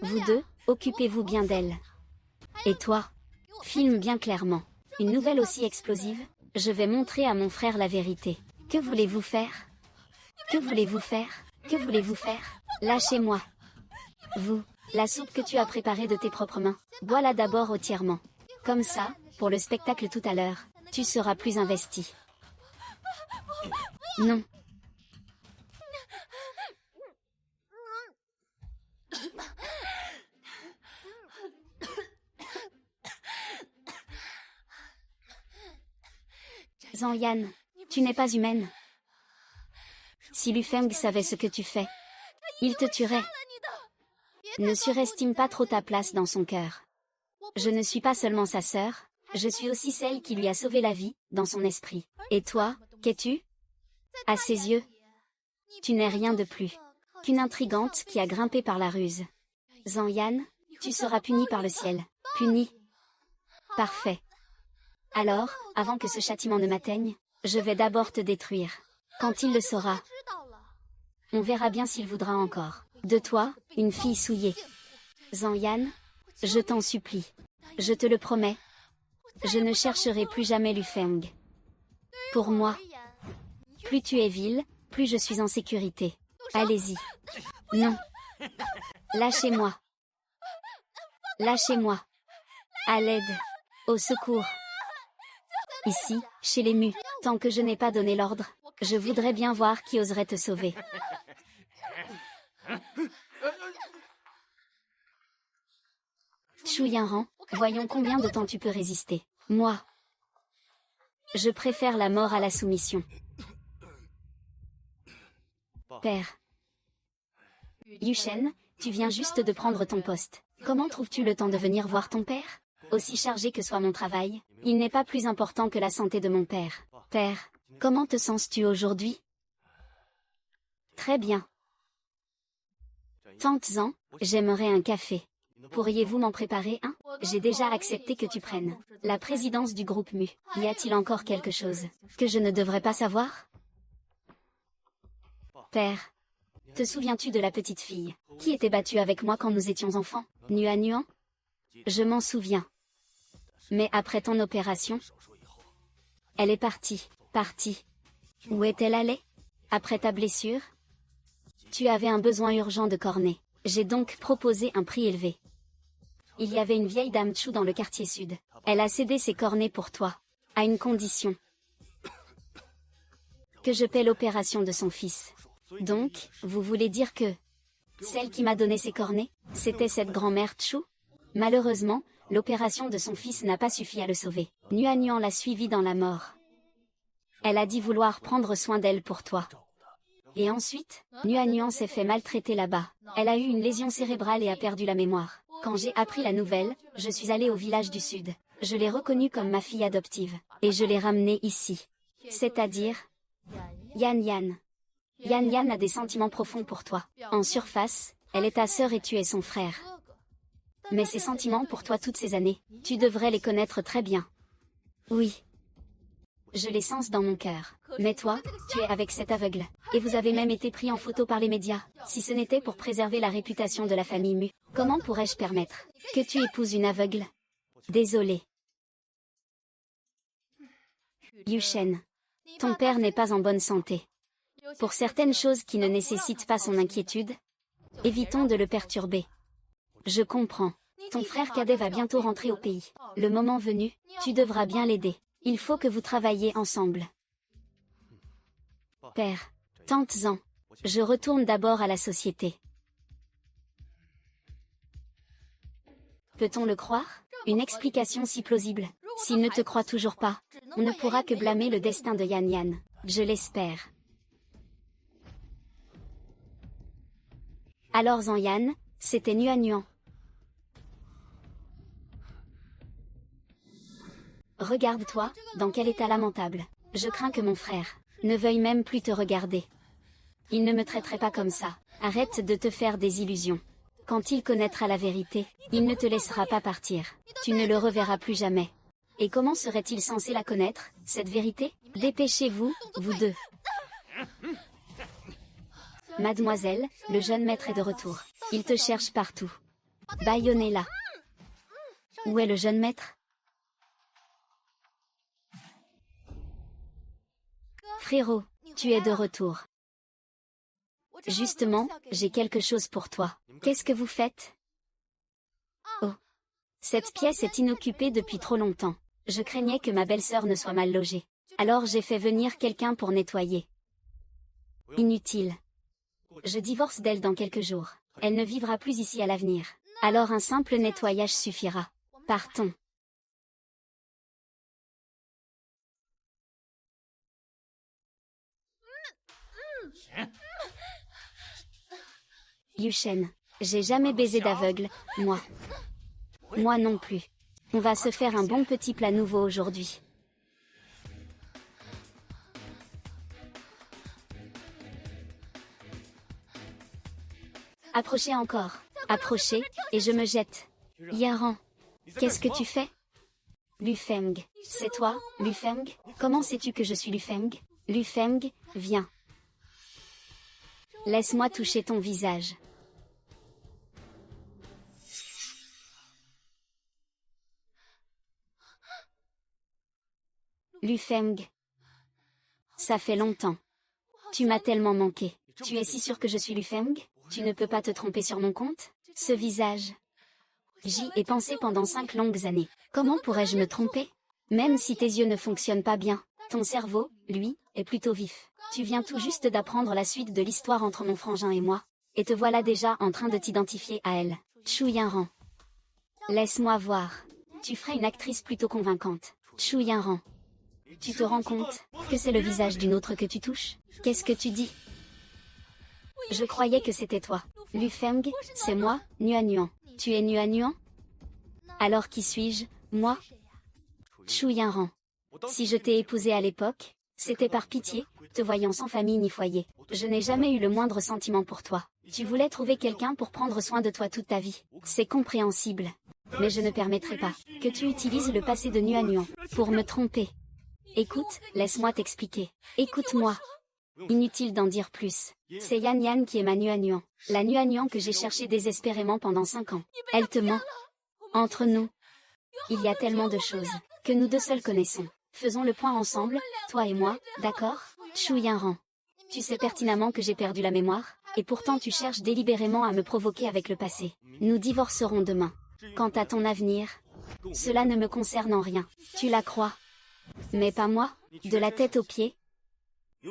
[SPEAKER 1] Vous deux, occupez-vous bien d'elle. Et toi, filme bien clairement. Une nouvelle aussi explosive, je vais montrer à mon frère la vérité. Que voulez-vous faire? Que voulez-vous faire? Que voulez-vous faire? Lâchez-moi. Vous, la soupe que tu as préparée de tes propres mains, bois-la d'abord entièrement. Comme ça, pour le spectacle tout à l'heure, tu seras plus investi. Non. Zhang Yan, tu n'es pas humaine. Si Lu Feng savait ce que tu fais, il te tuerait. Ne surestime pas trop ta place dans son cœur. Je ne suis pas seulement sa sœur, je suis aussi celle qui lui a sauvé la vie, dans son esprit. Et toi, qu'es-tu? À ses yeux, tu n'es rien de plus qu'une intrigante qui a grimpé par la ruse. Zhang Yan, tu seras puni par le ciel. Puni. Parfait. Alors, avant que ce châtiment ne m'atteigne, je vais d'abord te détruire. Quand il le saura, on verra bien s'il voudra encore de toi, une fille souillée. Zhang Yan, je t'en supplie. Je te le promets. Je ne chercherai plus jamais Lu Feng. Pour moi, plus tu es vile, plus je suis en sécurité. Allez-y. Non. Lâchez-moi. Lâchez-moi. À l'aide. Au secours. Ici, chez les Mu, tant que je n'ai pas donné l'ordre, je voudrais bien voir qui oserait te sauver. Chu Yanran, voyons combien de temps tu peux résister. Moi. Je préfère la mort à la soumission. Père. Yushen, tu viens juste de prendre ton poste. Comment trouves-tu le temps de venir voir ton père? Aussi chargé que soit mon travail, il n'est pas plus important que la santé de mon père. Père, comment te sens-tu aujourd'hui? Très bien. Tante-en, j'aimerais un café. Pourriez-vous m'en préparer un? J'ai déjà accepté que tu prennes la présidence du groupe MU. Y a-t-il encore quelque chose que je ne devrais pas savoir? Père. Te souviens-tu de la petite fille qui était battue avec moi quand nous étions enfants? Nuan? Je m'en souviens. Mais après ton opération, elle est partie. Où est-elle allée? Après ta blessure? Tu avais un besoin urgent de cornet. J'ai donc proposé un prix élevé. Il y avait une vieille dame Chou dans le quartier sud. Elle a cédé ses cornets pour toi. À une condition. Que je paie l'opération de son fils. Donc, vous voulez dire que celle qui m'a donné ses cornets, c'était cette grand-mère Chou? Malheureusement, l'opération de son fils n'a pas suffi à le sauver. Nuan l'a suivi dans la mort. Elle a dit vouloir prendre soin d'elle pour toi. Et ensuite, Nuan s'est fait maltraiter là-bas. Elle a eu une lésion cérébrale et a perdu la mémoire. Quand j'ai appris la nouvelle, je suis allée au village du sud. Je l'ai reconnue comme ma fille adoptive. Et je l'ai ramenée ici. C'est-à-dire Yan Yan a des sentiments profonds pour toi. En surface, elle est ta sœur et tu es son frère. Mais ses sentiments pour toi toutes ces années, tu devrais les connaître très bien. Oui. Je les sens dans mon cœur. Mais toi, tu es avec cet aveugle. Et vous avez même été pris en photo par les médias. Si ce n'était pour préserver la réputation de la famille Mu, comment pourrais-je permettre que tu épouses une aveugle? Désolé. Yushen. Ton père n'est pas en bonne santé. Pour certaines choses qui ne nécessitent pas son inquiétude, évitons de le perturber. Je comprends. Ton frère cadet va bientôt rentrer au pays. Le moment venu, tu devras bien l'aider. Il faut que vous travailliez ensemble. Père, tante-en. Je retourne d'abord à la société. Peut-on le croire? Une explication si plausible. S'il ne te croit toujours pas, on ne pourra que blâmer le destin de Yan. Je l'espère. Alors en Yan, c'était Nuan. Regarde-toi, dans quel état lamentable. Je crains que mon frère ne veuille même plus te regarder. Il ne me traiterait pas comme ça. Arrête de te faire des illusions. Quand il connaîtra la vérité, il ne te laissera pas partir. Tu ne le reverras plus jamais. Et comment serait-il censé la connaître, cette vérité? Dépêchez-vous, vous deux. Mademoiselle, le jeune maître est de retour. Il te cherche partout. Bayonella. Où est le jeune maître? Frérot, tu es de retour. Justement, j'ai quelque chose pour toi. Qu'est-ce que vous faites? Oh. Cette pièce est inoccupée depuis trop longtemps. Je craignais que ma belle-sœur ne soit mal logée. Alors j'ai fait venir quelqu'un pour nettoyer. Inutile. Je divorce d'elle dans quelques jours. Elle ne vivra plus ici à l'avenir. Alors un simple nettoyage suffira. Partons. Yushen, j'ai jamais baisé d'aveugle, moi. Moi non plus. On va se faire un bon petit plat nouveau aujourd'hui. Approchez encore. Approchez, et je me jette. Yaran. Qu'est-ce que tu fais? Lufeng. C'est toi, Lufeng? Comment sais-tu que je suis Lufeng? Lufeng, viens. Laisse-moi toucher ton visage. Lufeng. Ça fait longtemps. Tu m'as tellement manqué. Tu es si sûr que je suis Lufeng? Tu ne peux pas te tromper sur mon compte? Ce visage. J'y ai pensé pendant 5 longues années. Comment pourrais-je me tromper? Même si tes yeux ne fonctionnent pas bien, ton cerveau, lui, est plutôt vif. Tu viens tout juste d'apprendre la suite de l'histoire entre mon frangin et moi, et te voilà déjà en train de t'identifier à elle. Chu Yanran. Laisse-moi voir. Tu ferais une actrice plutôt convaincante. Chu Yanran. Tu te rends compte que c'est le visage d'une autre que tu touches? Qu'est-ce que tu dis? Je croyais que c'était toi. Lu Feng, c'est moi, Nuan. Tu es Nuan? Alors qui suis-je, moi? Chu Yanran. Si je t'ai épousé à l'époque, c'était par pitié, te voyant sans famille ni foyer. Je n'ai jamais eu le moindre sentiment pour toi. Tu voulais trouver quelqu'un pour prendre soin de toi toute ta vie. C'est compréhensible. Mais je ne permettrai pas que tu utilises le passé de Nuan pour me tromper. Écoute, laisse-moi t'expliquer. Écoute-moi. Inutile d'en dire plus. C'est Yan Yan qui est ma Nuan. La Nuan que j'ai cherchée désespérément pendant 5 ans. Elle te ment. Entre nous, il y a tellement de choses que nous deux seuls connaissons. Faisons le point ensemble, toi et moi, d'accord? Chu Yanran. Tu sais pertinemment que j'ai perdu la mémoire, et pourtant tu cherches délibérément à me provoquer avec le passé. Nous divorcerons demain. Quant à ton avenir, cela ne me concerne en rien. Tu la crois? Mais pas moi, de la tête aux pieds.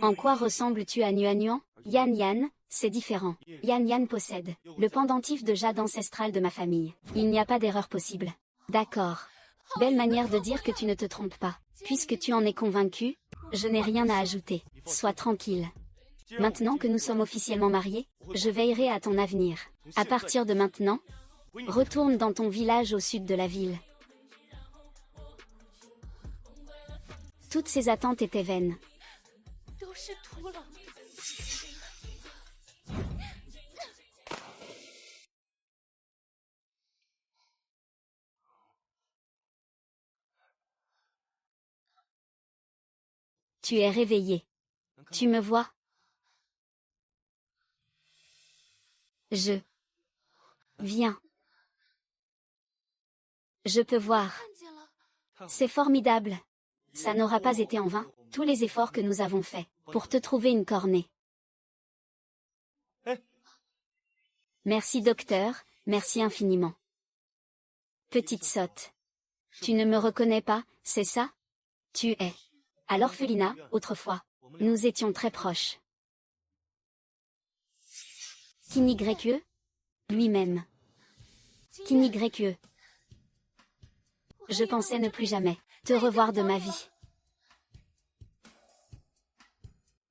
[SPEAKER 1] En quoi ressembles-tu à Nuan? Yan Yan, c'est différent. Yan Yan possède le pendentif de jade ancestral de ma famille. Il n'y a pas d'erreur possible. D'accord. Belle manière de dire que tu ne te trompes pas. Puisque tu en es convaincu, je n'ai rien à ajouter. Sois tranquille. Maintenant que nous sommes officiellement mariés, je veillerai à ton avenir. À partir de maintenant, retourne dans ton village au sud de la ville. Toutes ces attentes étaient vaines. Tu es réveillé. Tu me vois? Je viens. Je peux voir. C'est formidable. Ça n'aura pas été en vain, tous les efforts que nous avons faits pour te trouver une cornée. Merci docteur, merci infiniment. Petite sotte. Tu ne me reconnais pas, c'est ça? Tu es à l'orphelinat, autrefois. Nous étions très proches. Kinigrekue? Lui-même. Kinigrekue. Je pensais ne plus jamais te revoir de ma vie.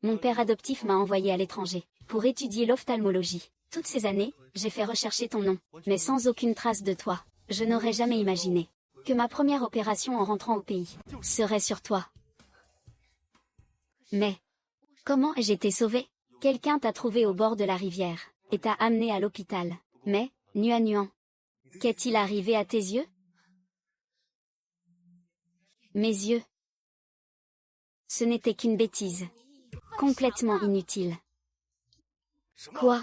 [SPEAKER 1] Mon père adoptif m'a envoyé à l'étranger pour étudier l'ophtalmologie. Toutes ces années, j'ai fait rechercher ton nom, mais sans aucune trace de toi. Je n'aurais jamais imaginé que ma première opération en rentrant au pays serait sur toi. Mais comment ai-je été sauvée? Quelqu'un t'a trouvé au bord de la rivière et t'a amené à l'hôpital. Mais, Nuan, qu'est-il arrivé à tes yeux? Mes yeux. Ce n'était qu'une bêtise. Complètement inutile. Quoi?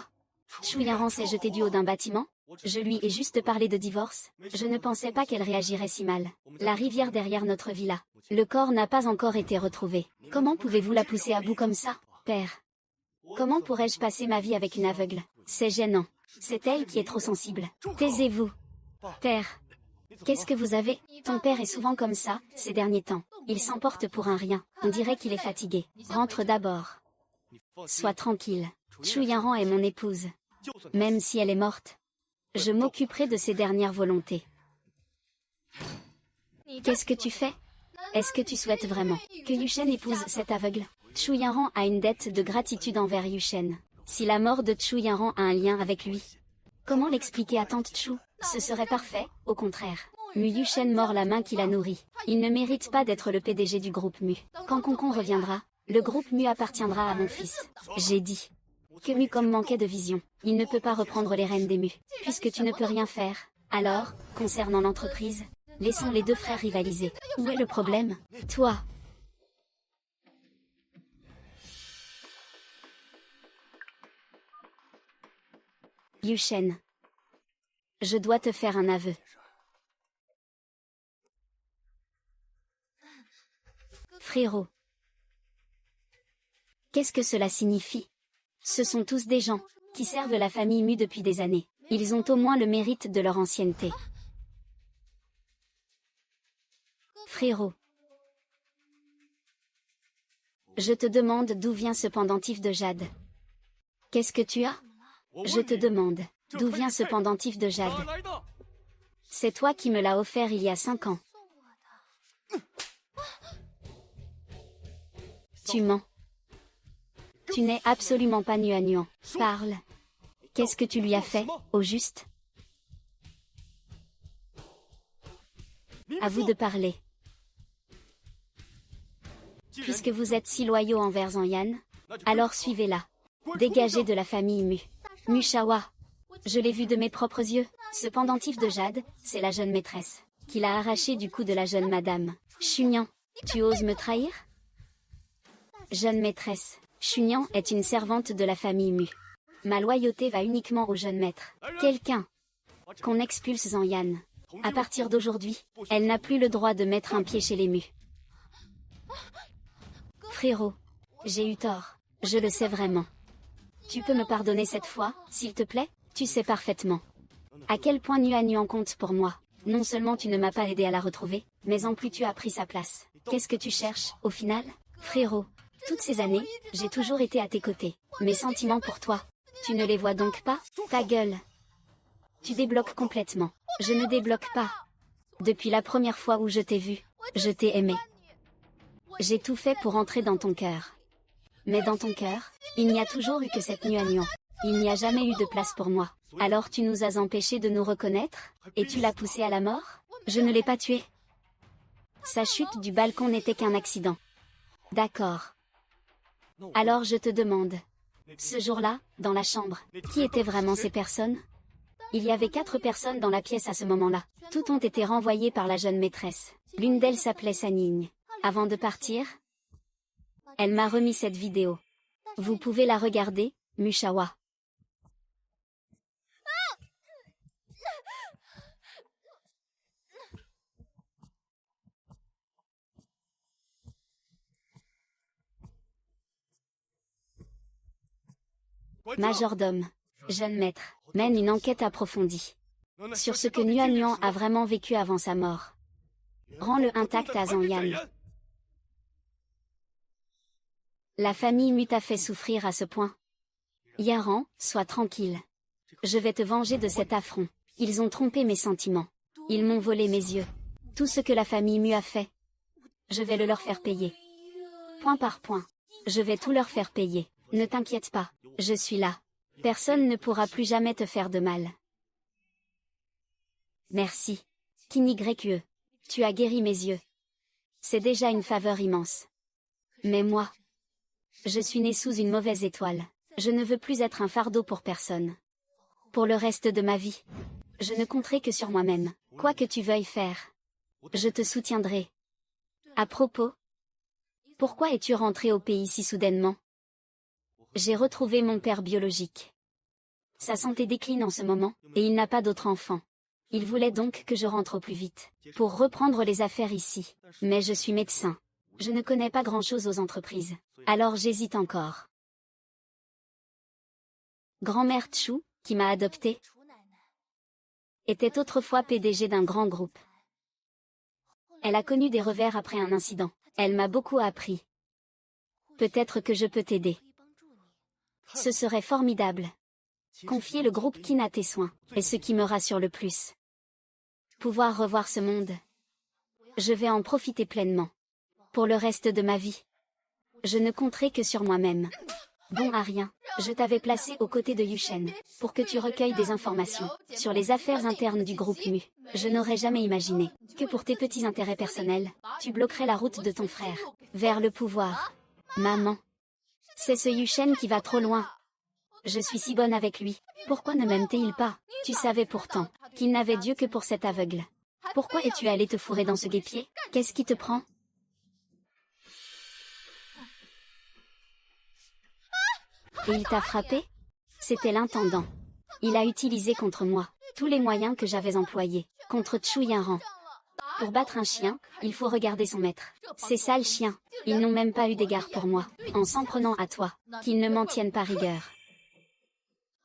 [SPEAKER 1] Chu Yanran s'est jeté du haut d'un bâtiment? Je lui ai juste parlé de divorce. Je ne pensais pas qu'elle réagirait si mal. La rivière derrière notre villa. Le corps n'a pas encore été retrouvé. Comment pouvez-vous la pousser à bout comme ça, père? Comment pourrais-je passer ma vie avec une aveugle? C'est gênant. C'est elle qui est trop sensible. Taisez-vous. Père. Qu'est-ce que vous avez? Ton père est souvent comme ça, ces derniers temps. Il s'emporte pour un rien. On dirait qu'il est fatigué. Rentre d'abord. Sois tranquille. Chu Yanran est mon épouse. Même si elle est morte, je m'occuperai de ses dernières volontés. Qu'est-ce que tu fais? Est-ce que tu souhaites vraiment que Yushen épouse cet aveugle? Chu Yanran a une dette de gratitude envers Yushen. Si la mort de Chu Yanran a un lien avec lui, comment l'expliquer à tante Chu? Ce serait parfait, au contraire. Mu Yushen mord la main qui la nourrit. Il ne mérite pas d'être le PDG du groupe Mu. Quand Concon reviendra, le groupe Mu appartiendra à mon fils. J'ai dit que Mu comme manquait de vision. Il ne peut pas reprendre les rênes des Mu. Puisque tu ne peux rien faire, alors, concernant l'entreprise, laissons les deux frères rivaliser. Où est le problème? Toi. Yushen. Je dois te faire un aveu. Frérot. Qu'est-ce que cela signifie? Ce sont tous des gens qui servent la famille Mu depuis des années. Ils ont au moins le mérite de leur ancienneté. Frérot. Je te demande d'où vient ce pendentif de jade. Qu'est-ce que tu as? Je te demande d'où vient ce pendentif de jade. C'est toi qui me l'as offert il y a 5 ans. Tu mens. Tu n'es absolument pas Nuan. Parle. Qu'est-ce que tu lui as fait, au juste? À vous de parler. Puisque vous êtes si loyaux envers Zanyan, alors suivez-la. Dégagez de la famille Mu. Mushawa. Je l'ai vu de mes propres yeux. Ce pendentif de jade, c'est la jeune maîtresse, qui l'a arraché du cou de la jeune madame. Chunyan, tu oses me trahir? Jeune maîtresse, Chunyan est une servante de la famille Mu. Ma loyauté va uniquement au jeune maître. Quelqu'un. Qu'on expulse Zanyan. À partir d'aujourd'hui, elle n'a plus le droit de mettre un pied chez les Mu. Frérot, j'ai eu tort. Je le sais vraiment. Tu peux me pardonner cette fois, s'il te plaît? Tu sais parfaitement à quel point Nuan compte pour moi. Non seulement tu ne m'as pas aidé à la retrouver, mais en plus tu as pris sa place. Qu'est-ce que tu cherches, au final? Frérot, toutes ces années, j'ai toujours été à tes côtés. Mes sentiments pour toi, tu ne les vois donc pas? Ta gueule. Tu débloques complètement. Je ne débloque pas. Depuis la première fois où je t'ai vu, je t'ai aimé. J'ai tout fait pour entrer dans ton cœur. Mais dans ton cœur, il n'y a toujours eu que cette Nuan. Il n'y a jamais eu de place pour moi. Alors tu nous as empêchés de nous reconnaître, et tu l'as poussé à la mort? Je ne l'ai pas tué. Sa chute du balcon n'était qu'un accident. D'accord. Alors je te demande. Ce jour-là, dans la chambre, qui étaient vraiment ces personnes? Il y avait 4 personnes dans la pièce à ce moment-là. Toutes ont été renvoyées par la jeune maîtresse. L'une d'elles s'appelait Sanning. Avant de partir, elle m'a remis cette vidéo. Vous pouvez la regarder, Mushawa. Majordome, jeune maître, mène une enquête approfondie sur ce que Nuan a vraiment vécu avant sa mort. Rends-le intact à Zanyan. La famille Mu t'a fait souffrir à ce point. Yaran, sois tranquille. Je vais te venger de cet affront. Ils ont trompé mes sentiments. Ils m'ont volé mes yeux. Tout ce que la famille Mu a fait, je vais le leur faire payer. Point par point. Je vais tout leur faire payer. Ne t'inquiète pas, je suis là. Personne ne pourra plus jamais te faire de mal. Merci. Kinygre, tu as guéri mes yeux. C'est déjà une faveur immense. Mais moi, je suis né sous une mauvaise étoile. Je ne veux plus être un fardeau pour personne. Pour le reste de ma vie, je ne compterai que sur moi-même. Quoi que tu veuilles faire, je te soutiendrai. À propos, pourquoi es-tu rentré au pays si soudainement? J'ai retrouvé mon père biologique. Sa santé décline en ce moment, et il n'a pas d'autre enfant. Il voulait donc que je rentre au plus vite, pour reprendre les affaires ici. Mais je suis médecin. Je ne connais pas grand-chose aux entreprises. Alors j'hésite encore. Grand-mère Chu, qui m'a adopté, était autrefois PDG d'un grand groupe. Elle a connu des revers après un incident. Elle m'a beaucoup appris. Peut-être que je peux t'aider. Ce serait formidable. Confier le groupe Qin à tes soins, est ce qui me rassure le plus. Pouvoir revoir ce monde. Je vais en profiter pleinement. Pour le reste de ma vie. Je ne compterai que sur moi-même. Bon à rien, je t'avais placé aux côtés de Yushen, pour que tu recueilles des informations sur les affaires internes du groupe Mu. Je n'aurais jamais imaginé que pour tes petits intérêts personnels, tu bloquerais la route de ton frère vers le pouvoir. Maman. C'est ce Yushen qui va trop loin. Je suis si bonne avec lui. Pourquoi ne m'aime-t-il pas? Tu savais pourtant qu'il n'avait Dieu que pour cet aveugle. Pourquoi es-tu allé te fourrer dans ce guêpier? Qu'est-ce qui te prend? Et il t'a frappé? C'était l'intendant. Il a utilisé contre moi tous les moyens que j'avais employés contre Chu Yanran. Pour battre un chien, il faut regarder son maître. Ces sales chiens, ils n'ont même pas eu d'égard pour moi, en s'en prenant à toi, qu'ils ne m'en tiennent pas rigueur.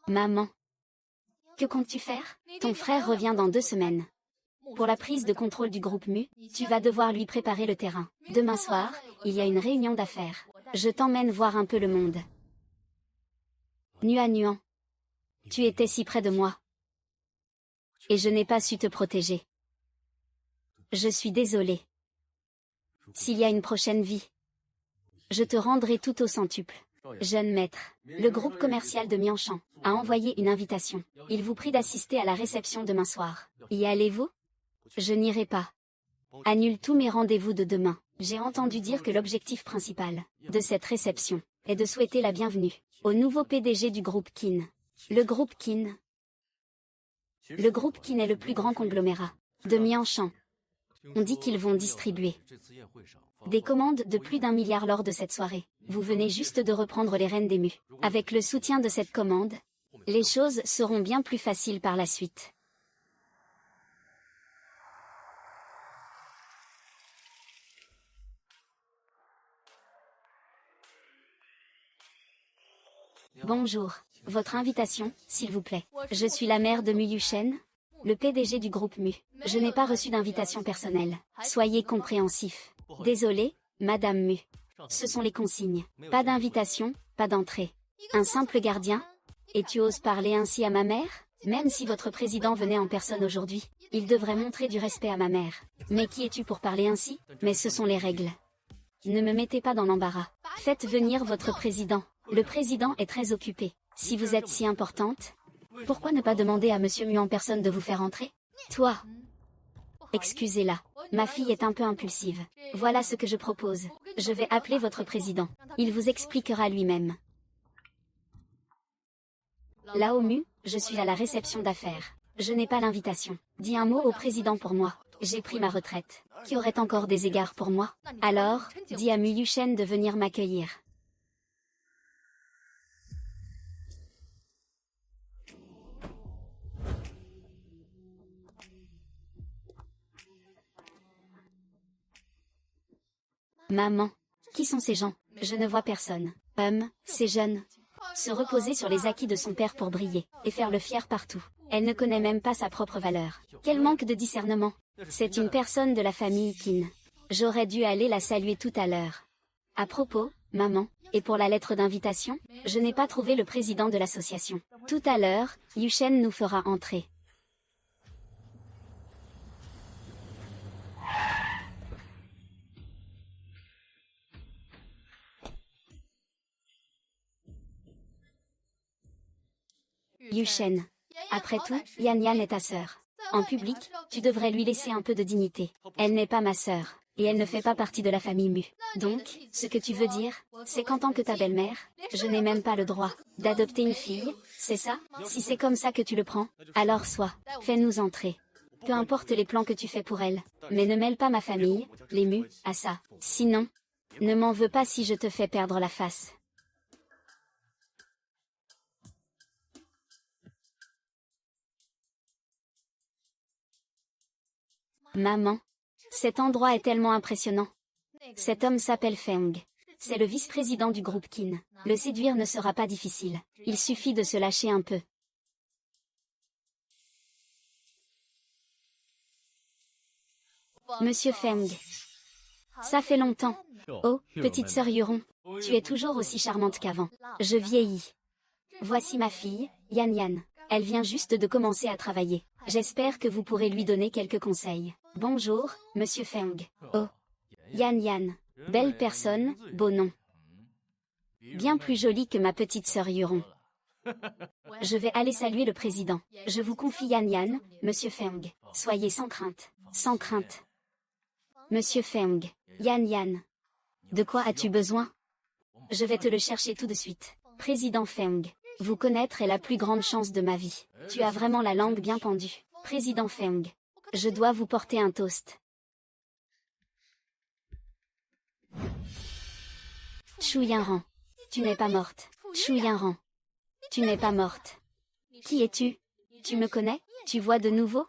[SPEAKER 1] Maman. Que comptes-tu faire? Ton frère revient dans 2 semaines. Pour la prise de contrôle du groupe Mu, tu vas devoir lui préparer le terrain. Demain soir, il y a une réunion d'affaires. Je t'emmène voir un peu le monde. Nuan. Tu étais si près de moi. Et je n'ai pas su te protéger. Je suis désolée. S'il y a une prochaine vie, Je te rendrai tout au centuple. Jeune maître, le groupe commercial de Mianchan a envoyé une invitation. Il vous prie d'assister à la réception demain soir. Y allez-vous? Je n'irai pas. Annule tous mes rendez-vous de demain. J'ai entendu dire que l'objectif principal de cette réception est de souhaiter la bienvenue au nouveau PDG du groupe Kin. Le groupe Kin est le plus grand conglomérat de Mianchan. On dit qu'ils vont distribuer des commandes de plus d'1 milliard lors de cette soirée. Vous venez juste de reprendre les rênes des mus. Avec le soutien de cette commande, les choses seront bien plus faciles par la suite. Bonjour, votre invitation, s'il vous plaît. Je suis la mère de Mu Yushen, le PDG du groupe Mu. Je n'ai pas reçu d'invitation personnelle. Soyez compréhensifs. Désolé, Madame Mu. Ce sont les consignes. Pas d'invitation, pas d'entrée. Un simple gardien? Et tu oses parler ainsi à ma mère? Même si votre président venait en personne aujourd'hui, il devrait montrer du respect à ma mère. Mais qui es-tu pour parler ainsi? Mais ce sont les règles. Ne me mettez pas dans l'embarras. Faites venir votre président. Le président est très occupé. Si vous êtes si importante, pourquoi ne pas demander à Monsieur Mu en personne de vous faire entrer? Toi. Excusez-la. Ma fille est un peu impulsive. Voilà ce que je propose. Je vais appeler votre président. Il vous expliquera lui-même. Lao Mu, je suis à la réception d'affaires. Je n'ai pas l'invitation. Dis un mot au président pour moi. J'ai pris ma retraite. Qui aurait encore des égards pour moi? Alors, dis à Mu Yushen de venir m'accueillir. Maman. Qui sont ces gens? Je ne vois personne. Ces jeunes. Se reposer sur les acquis de son père pour briller, et faire le fier partout. Elle ne connaît même pas sa propre valeur. Quel manque de discernement. C'est une personne de la famille Kin. J'aurais dû aller la saluer tout à l'heure. À propos, maman, et pour la lettre d'invitation, je n'ai pas trouvé le président de l'association. Tout à l'heure, Yushen nous fera entrer. Yushen. Après tout, Yan Yan est ta sœur. En public, tu devrais lui laisser un peu de dignité. Elle n'est pas ma sœur, et elle ne fait pas partie de la famille Mu. Donc, ce que tu veux dire, c'est qu'en tant que ta belle-mère, je n'ai même pas le droit d'adopter une fille, c'est ça? Si c'est comme ça que tu le prends, alors sois, fais-nous entrer. Peu importe les plans que tu fais pour elle, mais ne mêle pas ma famille, les Mu, à ça. Sinon, ne m'en veux pas si je te fais perdre la face. Maman. Cet endroit est tellement impressionnant. Cet homme s'appelle Feng. C'est le vice-président du groupe Kin. Le séduire ne sera pas difficile. Il suffit de se lâcher un peu. Monsieur Feng. Ça fait longtemps. Oh, petite sœur Yuron. Tu es toujours aussi charmante qu'avant. Je vieillis. Voici ma fille, Yan Yan. Elle vient juste de commencer à travailler. J'espère que vous pourrez lui donner quelques conseils. Bonjour, Monsieur Feng. Oh. Yan Yan. Belle personne, beau nom. Bien plus jolie que ma petite sœur Yuron. Je vais aller saluer le président. Je vous confie Yan Yan, Monsieur Feng. Soyez sans crainte. Sans crainte. Monsieur Feng. Yan Yan. De quoi as-tu besoin? Je vais te le chercher tout de suite. Président Feng. Vous connaître est la plus grande chance de ma vie. Tu as vraiment la langue bien pendue. Président Feng. Je dois vous porter un toast. Shu Yanran. Tu n'es pas morte. Shu Yanran. Tu n'es pas morte. Qui es-tu? Tu me connais? Tu vois de nouveau?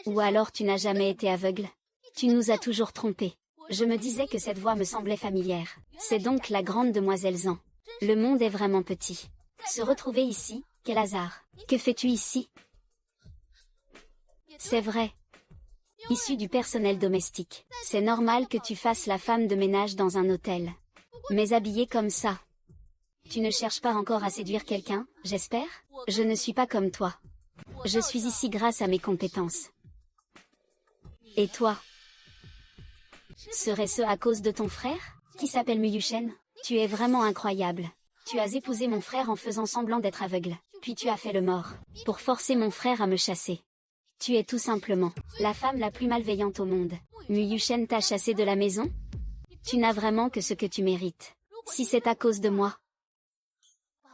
[SPEAKER 1] Ou alors tu n'as jamais été aveugle? Tu nous as toujours trompés. Je me disais que cette voix me semblait familière. C'est donc la grande demoiselle Zan. Le monde est vraiment petit. Se retrouver ici, quel hasard. Que fais-tu ici? C'est vrai. Issu du personnel domestique. C'est normal que tu fasses la femme de ménage dans un hôtel. Mais habillée comme ça. Tu ne cherches pas encore à séduire quelqu'un, j'espère? Je ne suis pas comme toi. Je suis ici grâce à mes compétences. Et toi? Serait-ce à cause de ton frère? qui s'appelle Muyushen. Tu es vraiment incroyable. Tu as épousé mon frère en faisant semblant d'être aveugle, puis tu as fait le mort, pour forcer mon frère à me chasser. Tu es tout simplement la femme la plus malveillante au monde. Muyushen t'a chassé de la maison? Tu n'as vraiment que ce que tu mérites. Si c'est à cause de moi.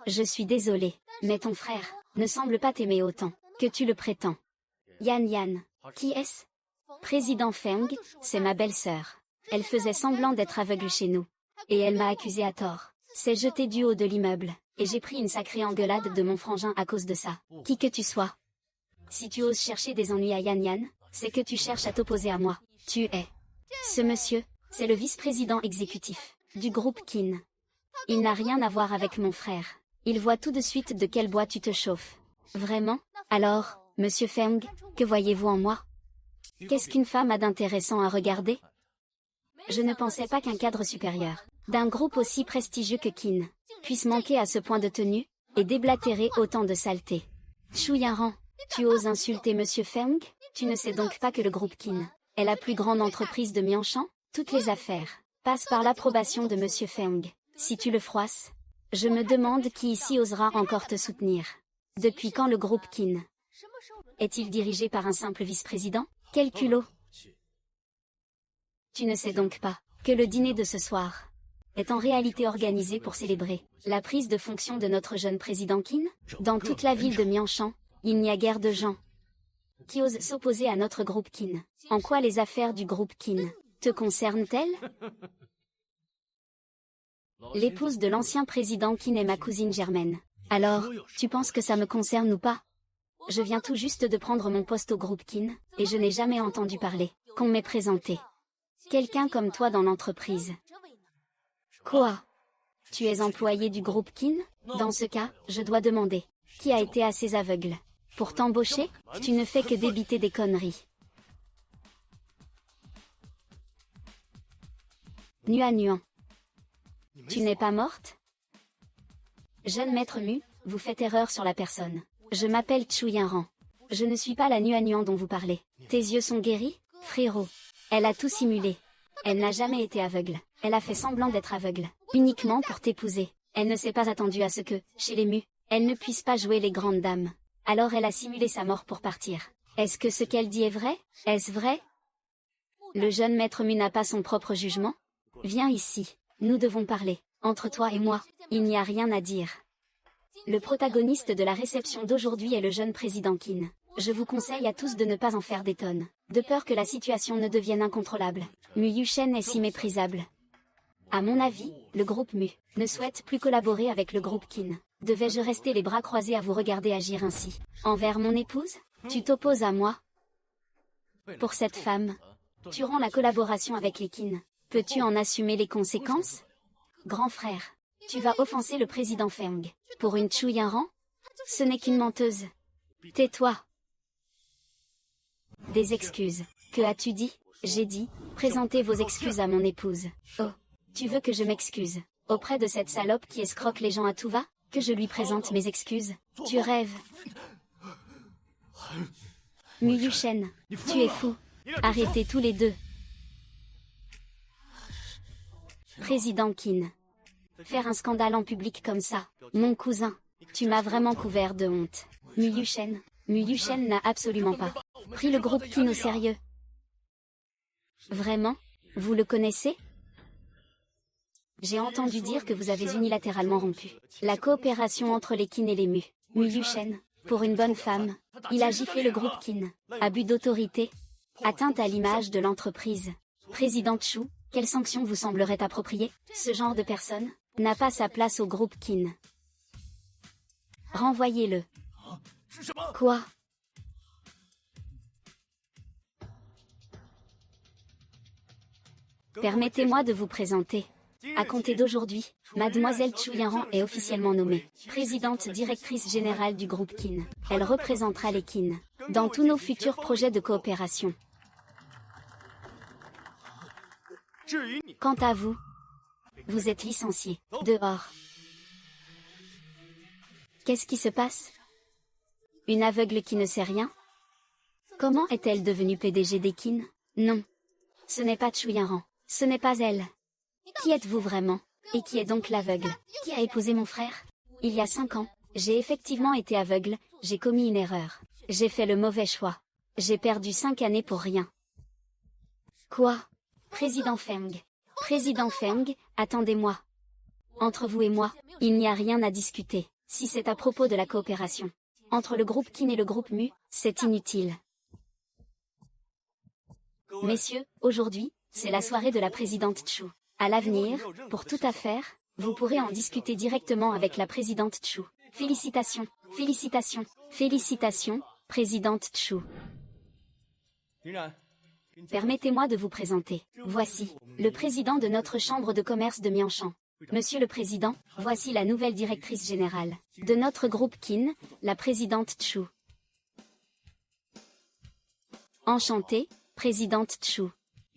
[SPEAKER 1] Je suis désolée, mais ton frère ne semble pas t'aimer autant que tu le prétends. Yan, qui est-ce? Président Feng, c'est ma belle-sœur. Elle faisait semblant d'être aveugle chez nous. Et elle m'a accusé à tort. S'est jetée du haut de l'immeuble, et j'ai pris une sacrée engueulade de mon frangin à cause de ça. Qui que tu sois. Si tu oses chercher des ennuis à Yan, c'est que tu cherches à t'opposer à moi. Tu es. Ce monsieur, c'est le vice-président exécutif du groupe Qin. Il n'a rien à voir avec mon frère. Il voit tout de suite de quel bois tu te chauffes. Vraiment? Alors, monsieur Feng, que voyez-vous en moi? Qu'est-ce qu'une femme a d'intéressant à regarder? Je ne pensais pas qu'un cadre supérieur, d'un groupe aussi prestigieux que Qin, puisse manquer à ce point de tenue, et déblatérer autant de saleté. Shu Yanran, tu oses insulter monsieur Feng? Tu ne sais donc pas que le groupe Qin est la plus grande entreprise de Mianchan? Toutes les affaires passent par l'approbation de monsieur Feng. Si tu le froisses, je me demande qui ici osera encore te soutenir. Depuis quand le groupe Qin est-il dirigé par un simple vice-président? Quel culot! Tu ne sais donc pas que le dîner de ce soir est en réalité organisé pour célébrer la prise de fonction de notre jeune président Qin? Dans toute la ville de Mianchan, il n'y a guère de gens qui osent s'opposer à notre groupe Qin. En quoi les affaires du groupe Qin te concernent-elles? L'épouse de l'ancien président Qin est ma cousine germaine. Alors, tu penses que ça me concerne ou pas? Je viens tout juste de prendre mon poste au groupe Qin, et je n'ai jamais entendu parler qu'on m'ait présenté quelqu'un comme toi dans l'entreprise. Quoi? Tu es employé du groupe Qin? Dans ce cas, je dois demander, qui a été assez aveugle pour t'embaucher? Tu ne fais que débiter des conneries. Nuan. Tu n'es pas morte? Jeune maître Mu, vous faites erreur sur la personne. Je m'appelle Chu Yanran. Je ne suis pas la Nuan dont vous parlez. Tes yeux sont guéris, frérot? Elle a tout simulé. Elle n'a jamais été aveugle. Elle a fait semblant d'être aveugle, uniquement pour t'épouser. Elle ne s'est pas attendue à ce que, chez les Mu, elle ne puisse pas jouer les grandes dames. Alors elle a simulé sa mort pour partir. Est-ce que ce qu'elle dit est vrai? Est-ce vrai? Le jeune maître Mu n'a pas son propre jugement? Viens ici. Nous devons parler. Entre toi et moi, il n'y a rien à dire. Le protagoniste de la réception d'aujourd'hui est le jeune président Qin. Je vous conseille à tous de ne pas en faire des tonnes, de peur que la situation ne devienne incontrôlable. Muyushen est si méprisable. À mon avis, le groupe Mu ne souhaite plus collaborer avec le groupe Qin. Devais-je rester les bras croisés à vous regarder agir ainsi? Envers mon épouse? Tu t'opposes à moi? Pour cette femme, tu rends la collaboration avec les Qin. Peux-tu en assumer les conséquences? Grand frère, tu vas offenser le président Feng. Pour une Chu Yanran? Ce n'est qu'une menteuse. Tais-toi. Des excuses. Que as-tu dit? J'ai dit, présentez vos excuses à mon épouse. Oh, tu veux que je m'excuse auprès de cette salope qui escroque les gens à tout va? Que je lui présente mes excuses? Tu rêves. Muyushen, tu es fou. Arrêtez tous les deux. Président Qin. Faire un scandale en public comme ça, mon cousin, tu m'as vraiment couvert de honte. Muyushen n'a absolument pas pris le groupe Qin au sérieux. Vraiment? Vous le connaissez? J'ai entendu dire que vous avez unilatéralement rompu la coopération entre les Qin et les Mu. Muyushen, pour une bonne femme, il a giflé le groupe Qin. Abus d'autorité, atteinte à l'image de l'entreprise. Président Chu, quelle sanction vous semblerait appropriée? Ce genre de personne n'a pas sa place au groupe Qin. Renvoyez-le. Quoi? Permettez-moi de vous présenter. À compter d'aujourd'hui, Mademoiselle Chu Yanran est officiellement nommée présidente directrice générale du groupe Qin. Elle représentera les Qin dans tous nos futurs projets de coopération. Quant à vous, vous êtes licencié. Dehors. Qu'est-ce qui se passe? Une aveugle qui ne sait rien? Comment est-elle devenue PDG des Qin? Non. Ce n'est pas Chu Yanran. Ce n'est pas elle. Qui êtes-vous vraiment? Et qui est donc l'aveugle? Qui a épousé mon frère? Il y a 5 ans, j'ai effectivement été aveugle, j'ai commis une erreur. J'ai fait le mauvais choix. J'ai perdu 5 années pour rien. Quoi? Président Feng. Président Feng, attendez-moi. Entre vous et moi, il n'y a rien à discuter. Si c'est à propos de la coopération entre le groupe Qin et le groupe Mu, c'est inutile. Messieurs, aujourd'hui, c'est la soirée de la présidente Chu. À l'avenir, pour toute affaire, vous pourrez en discuter directement avec la présidente Chu. Félicitations, félicitations, félicitations, présidente Chu. Permettez-moi de vous présenter. Voici, le président de notre chambre de commerce de Mianchan. Monsieur le Président, voici la nouvelle directrice générale de notre groupe Qin, la présidente Chu. Enchantée, présidente Chu.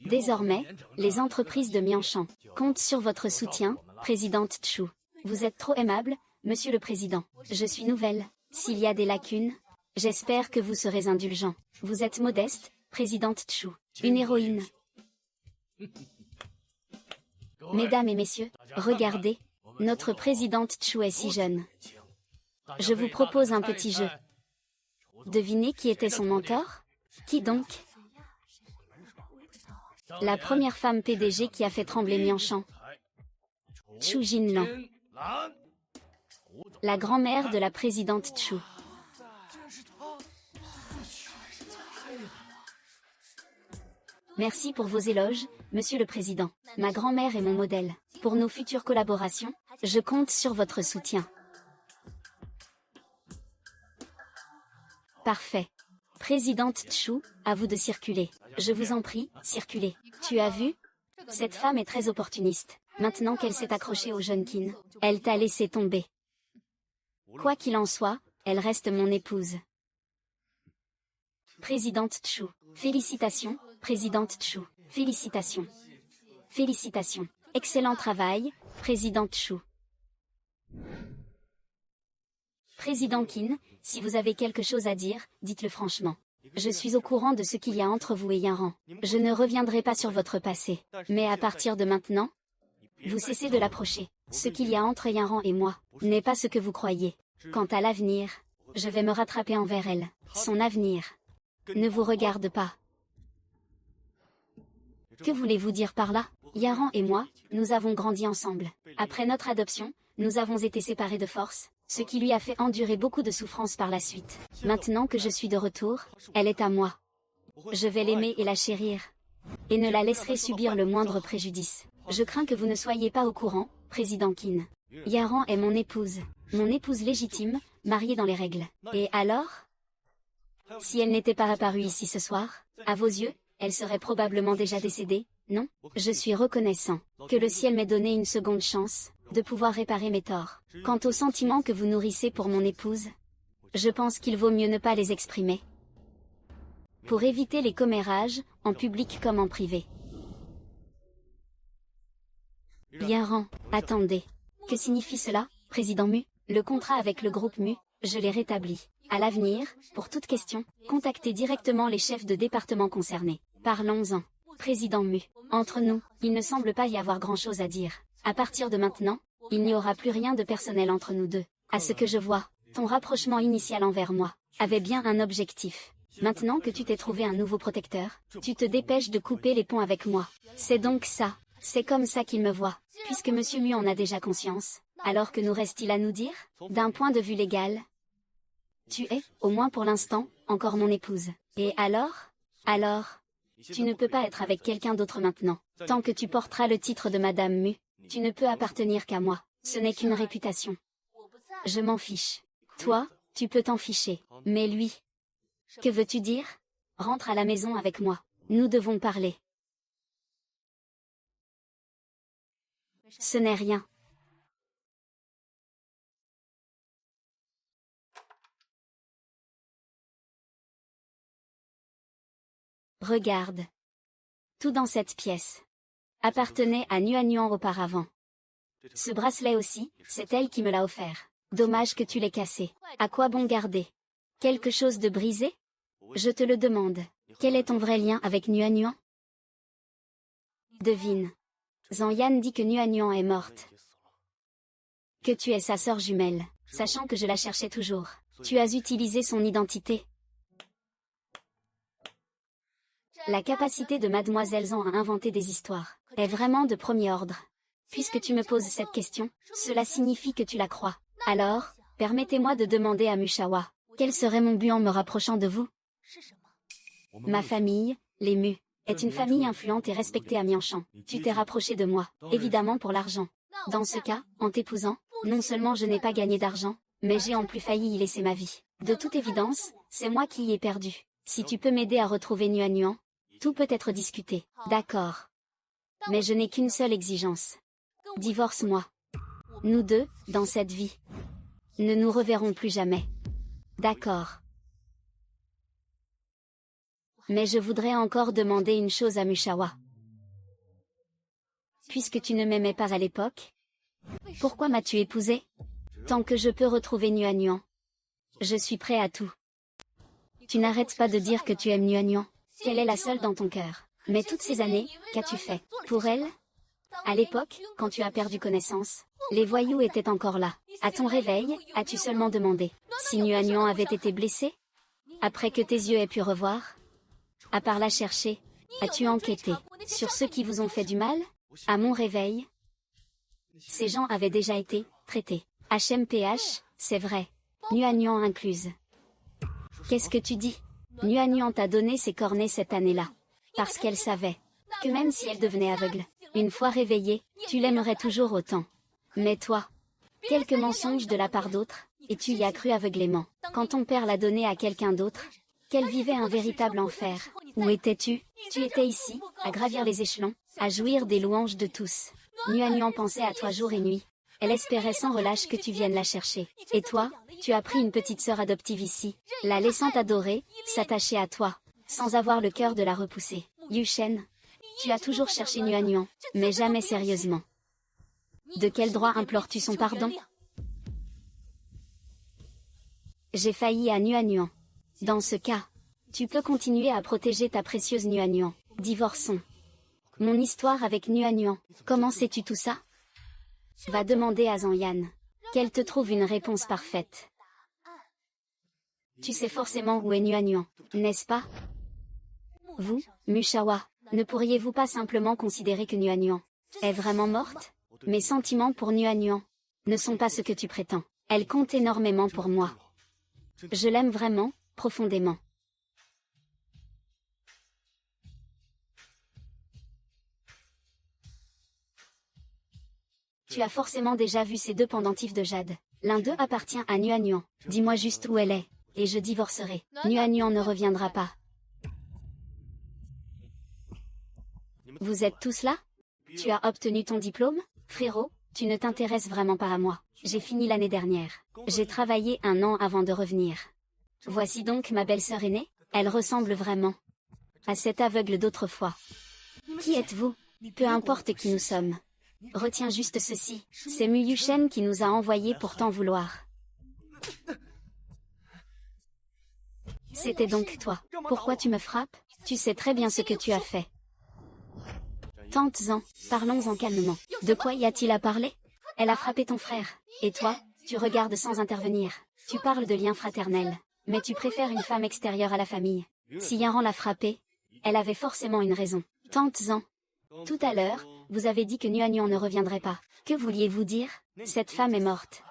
[SPEAKER 1] Désormais, les entreprises de Mianchan comptent sur votre soutien, présidente Chu. Vous êtes trop aimable, Monsieur le Président. Je suis nouvelle. S'il y a des lacunes, j'espère que vous serez indulgent. Vous êtes modeste, présidente Chu. Une héroïne. Mesdames et messieurs, regardez, notre présidente Chu est si jeune. Je vous propose un petit jeu. Devinez qui était son mentor? Qui donc? La première femme PDG qui a fait trembler Mianchan. Chu Jinlan. La grand-mère de la présidente Chu. Merci pour vos éloges, Monsieur le Président. Ma grand-mère est mon modèle. Pour nos futures collaborations, je compte sur votre soutien. Parfait. Présidente Chu, à vous de circuler. Je vous en prie, circulez. Tu as vu? Cette femme est très opportuniste. Maintenant qu'elle s'est accrochée au jeune Qin, elle t'a laissé tomber. Quoi qu'il en soit, elle reste mon épouse. Présidente Chu. Félicitations, présidente Chu. Félicitations. Félicitations. Excellent travail, présidente Chu. Président Qin, si vous avez quelque chose à dire, dites-le franchement. Je suis au courant de ce qu'il y a entre vous et Yanran. Je ne reviendrai pas sur votre passé. Mais à partir de maintenant, vous cessez de l'approcher. Ce qu'il y a entre Yanran et moi n'est pas ce que vous croyez. Quant à l'avenir, je vais me rattraper envers elle. Son avenir ne vous regarde pas. Que voulez-vous dire par là? Yanran et moi, nous avons grandi ensemble. Après notre adoption, nous avons été séparés de force, ce qui lui a fait endurer beaucoup de souffrances par la suite. Maintenant que je suis de retour, elle est à moi. Je vais l'aimer et la chérir. Et ne la laisserai subir le moindre préjudice. Je crains que vous ne soyez pas au courant, président Qin. Yanran est mon épouse légitime, mariée dans les règles. Et alors? Si elle n'était pas apparue ici ce soir, à vos yeux, elle serait probablement déjà décédée, non? Je suis reconnaissant que le ciel m'ait donné une seconde chance de pouvoir réparer mes torts. Quant aux sentiments que vous nourrissez pour mon épouse, je pense qu'il vaut mieux ne pas les exprimer. Pour éviter les commérages, en public comme en privé. Yanran, attendez. Que signifie cela, président Mu? Le contrat avec le groupe Mu, je l'ai rétabli. À l'avenir, pour toute question, contactez directement les chefs de département concernés. Parlons-en. Président Mu, entre nous, il ne semble pas y avoir grand-chose à dire. À partir de maintenant, il n'y aura plus rien de personnel entre nous deux. À ce que je vois, ton rapprochement initial envers moi avait bien un objectif. Maintenant que tu t'es trouvé un nouveau protecteur, tu te dépêches de couper les ponts avec moi. C'est donc ça. C'est comme ça qu'il me voit. Puisque Monsieur Mu en a déjà conscience, alors que nous reste-t-il à nous dire? D'un point de vue légal, tu es, au moins pour l'instant, encore mon épouse. Et alors? Tu ne peux pas être avec quelqu'un d'autre maintenant. Tant que tu porteras le titre de Madame Mu, tu ne peux appartenir qu'à moi. Ce n'est qu'une réputation. Je m'en fiche. Toi, tu peux t'en ficher. Mais lui, que veux-tu dire? Rentre à la maison avec moi. Nous devons parler. Ce n'est rien. Regarde. Tout dans cette pièce appartenait à Nuan auparavant. Ce bracelet aussi, c'est elle qui me l'a offert. Dommage que tu l'aies cassé. À quoi bon garder quelque chose de brisé? Je te le demande. Quel est ton vrai lien avec Nuan? Devine. Zanyan dit que Nuanyuan est morte. Que tu es sa sœur jumelle, sachant que je la cherchais toujours. Tu as utilisé son identité. La capacité de Mademoiselle Zan à inventer des histoires est vraiment de premier ordre. Puisque tu me poses cette question, cela signifie que tu la crois. Alors, permettez-moi de demander à Mushawa, quel serait mon but en me rapprochant de vous? Ma famille, les Mu, est une famille influente et respectée à Mianchan. Tu t'es rapproché de moi, évidemment pour l'argent. Dans ce cas, en t'épousant, non seulement je n'ai pas gagné d'argent, mais j'ai en plus failli y laisser ma vie. De toute évidence, c'est moi qui y ai perdu. Si tu peux m'aider à retrouver Nuanyuan, tout peut être discuté. D'accord. Mais je n'ai qu'une seule exigence. Divorce-moi. Nous deux, dans cette vie. Ne nous reverrons plus jamais. D'accord. Mais je voudrais encore demander une chose à Mushawa. Puisque tu ne m'aimais pas à l'époque, pourquoi m'as-tu épousé? Tant que je peux retrouver Nuanyuan, je suis prêt à tout. Tu n'arrêtes pas de dire que tu aimes Nuanyuan. Qu'elle est la seule dans ton cœur. Mais toutes ces années, qu'as-tu fait pour elle? À l'époque, quand tu as perdu connaissance, les voyous étaient encore là. À ton réveil, as-tu seulement demandé si Nuanyuan avait été blessé? Après que tes yeux aient pu revoir? À part la chercher, as-tu enquêté sur ceux qui vous ont fait du mal? À mon réveil, ces gens avaient déjà été traités. HMPH, c'est vrai. Nuanyuan incluse. Qu'est-ce que tu dis? Nuanyuan t'a donné ses cornets cette année-là. Parce qu'elle savait que même si elle devenait aveugle, une fois réveillée, tu l'aimerais toujours autant. Mais toi, quelques mensonges de la part d'autres, et tu y as cru aveuglément. Quand ton père l'a donné à quelqu'un d'autre, qu'elle vivait un véritable enfer. Où étais-tu? Tu étais ici, à gravir les échelons, à jouir des louanges de tous. Nuanyuan pensait à toi jour et nuit. Elle espérait sans relâche que tu viennes la chercher. Et toi, tu as pris une petite sœur adoptive ici, la laissant t'adorer, s'attacher à toi, sans avoir le cœur de la repousser. Yushen, tu as toujours cherché Nuanyuan, mais jamais sérieusement. De quel droit implores-tu son pardon? J'ai failli à Nuanyuan. Dans ce cas, tu peux continuer à protéger ta précieuse Nuanyuan. Divorçons. Mon histoire avec Nuanyuan, comment sais-tu tout ça? Va demander à Zanyan qu'elle te trouve une réponse parfaite. Tu sais forcément où est Nuanyuan, n'est-ce pas? Vous, Mushawa, ne pourriez-vous pas simplement considérer que Nuanyuan est vraiment morte? Mes sentiments pour Nuanyuan ne sont pas ce que tu prétends. Elle compte énormément pour moi. Je l'aime vraiment, profondément. Tu as forcément déjà vu ces deux pendentifs de jade. L'un d'eux appartient à Nuanyuan. Dis-moi juste où elle est, et je divorcerai. Nuanyuan ne reviendra pas. Vous êtes tous là? Tu as obtenu ton diplôme? Frérot, tu ne t'intéresses vraiment pas à moi. J'ai fini l'année dernière. J'ai travaillé 1 an avant de revenir. Voici donc ma belle-sœur aînée. Elle ressemble vraiment à cette aveugle d'autrefois. Qui êtes-vous? Peu importe qui nous sommes. Retiens juste ceci, c'est Mu Yushen qui nous a envoyés pour t'en vouloir. C'était donc toi. Pourquoi tu me frappes? Tu sais très bien ce que tu as fait. Tante-en, parlons-en calmement. De quoi y a-t-il à parler? Elle a frappé ton frère. Et toi, tu regardes sans intervenir. Tu parles de lien fraternel. Mais tu préfères une femme extérieure à la famille. Si Yaran l'a frappée, elle avait forcément une raison. Tante-en. Tout à l'heure, vous avez dit que Nuanyuan ne reviendrait pas. Que vouliez-vous dire? Cette femme est morte.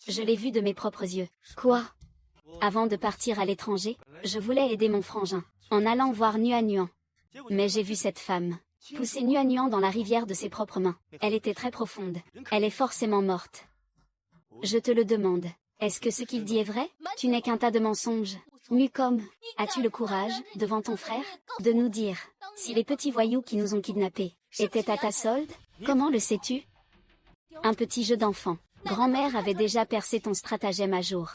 [SPEAKER 1] Je l'ai vue de mes propres yeux. Quoi? Avant de partir à l'étranger, je voulais aider mon frangin, en allant voir Nuanyuan. Mais j'ai vu cette femme pousser Nuanyuan dans la rivière de ses propres mains. Elle était très profonde. Elle est forcément morte. Je te le demande. Est-ce que ce qu'il dit est vrai? Tu n'es qu'un tas de mensonges. Mukom, as-tu le courage, devant ton frère, de nous dire si les petits voyous qui nous ont kidnappés étaient à ta solde? Comment le sais-tu? Un petit jeu d'enfant. Grand-mère avait déjà percé ton stratagème à jour.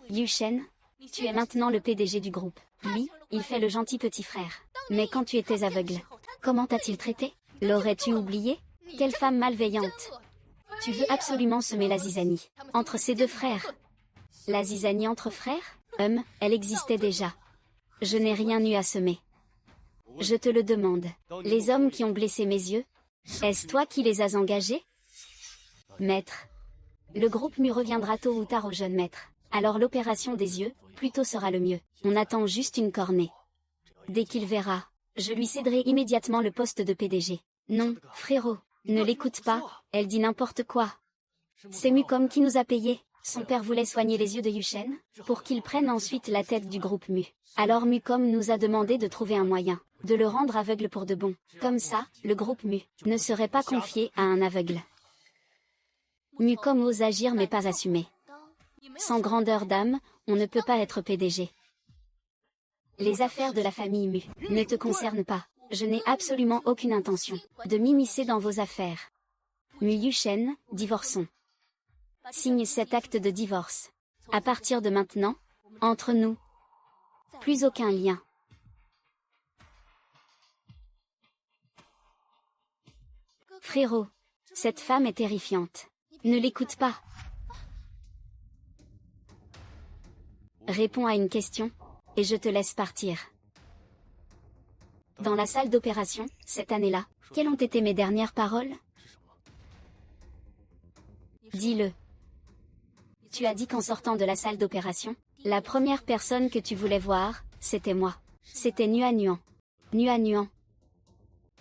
[SPEAKER 1] Yushen, tu es maintenant le PDG du groupe. Lui, il fait le gentil petit frère. Mais quand tu étais aveugle, comment t'a-t-il traité? L'aurais-tu oublié? Quelle femme malveillante! Tu veux absolument semer la zizanie entre ces deux frères. La zizanie entre frères? Elle existait déjà. Je n'ai rien eu à semer. Je te le demande. Les hommes qui ont blessé mes yeux, est-ce toi qui les as engagés? Maître. Le groupe Mu reviendra tôt ou tard au jeune maître. Alors l'opération des yeux, plutôt sera le mieux. On attend juste une cornée. Dès qu'il verra, je lui céderai immédiatement le poste de PDG. Non, frérot, ne l'écoute pas, elle dit n'importe quoi. C'est Mucom qui nous a payé. Son père voulait soigner les yeux de Yushen, pour qu'il prenne ensuite la tête du groupe Mu. Alors Mucom nous a demandé de trouver un moyen, de le rendre aveugle pour de bon. Comme ça, le groupe Mu ne serait pas confié à un aveugle. Mucom ose agir mais pas assumer. Sans grandeur d'âme, on ne peut pas être PDG. Les affaires de la famille Mu ne te concernent pas. Je n'ai absolument aucune intention de m'immiscer dans vos affaires. Mu Yushen, divorçons. Signe cet acte de divorce. À partir de maintenant, entre nous, plus aucun lien. Frérot, cette femme est terrifiante. Ne l'écoute pas. Réponds à une question, et je te laisse partir. Dans la salle d'opération, cette année-là, quelles ont été mes dernières paroles? Dis-le. Tu as dit qu'en sortant de la salle d'opération, la première personne que tu voulais voir, c'était moi. C'était Nuan. Nuan.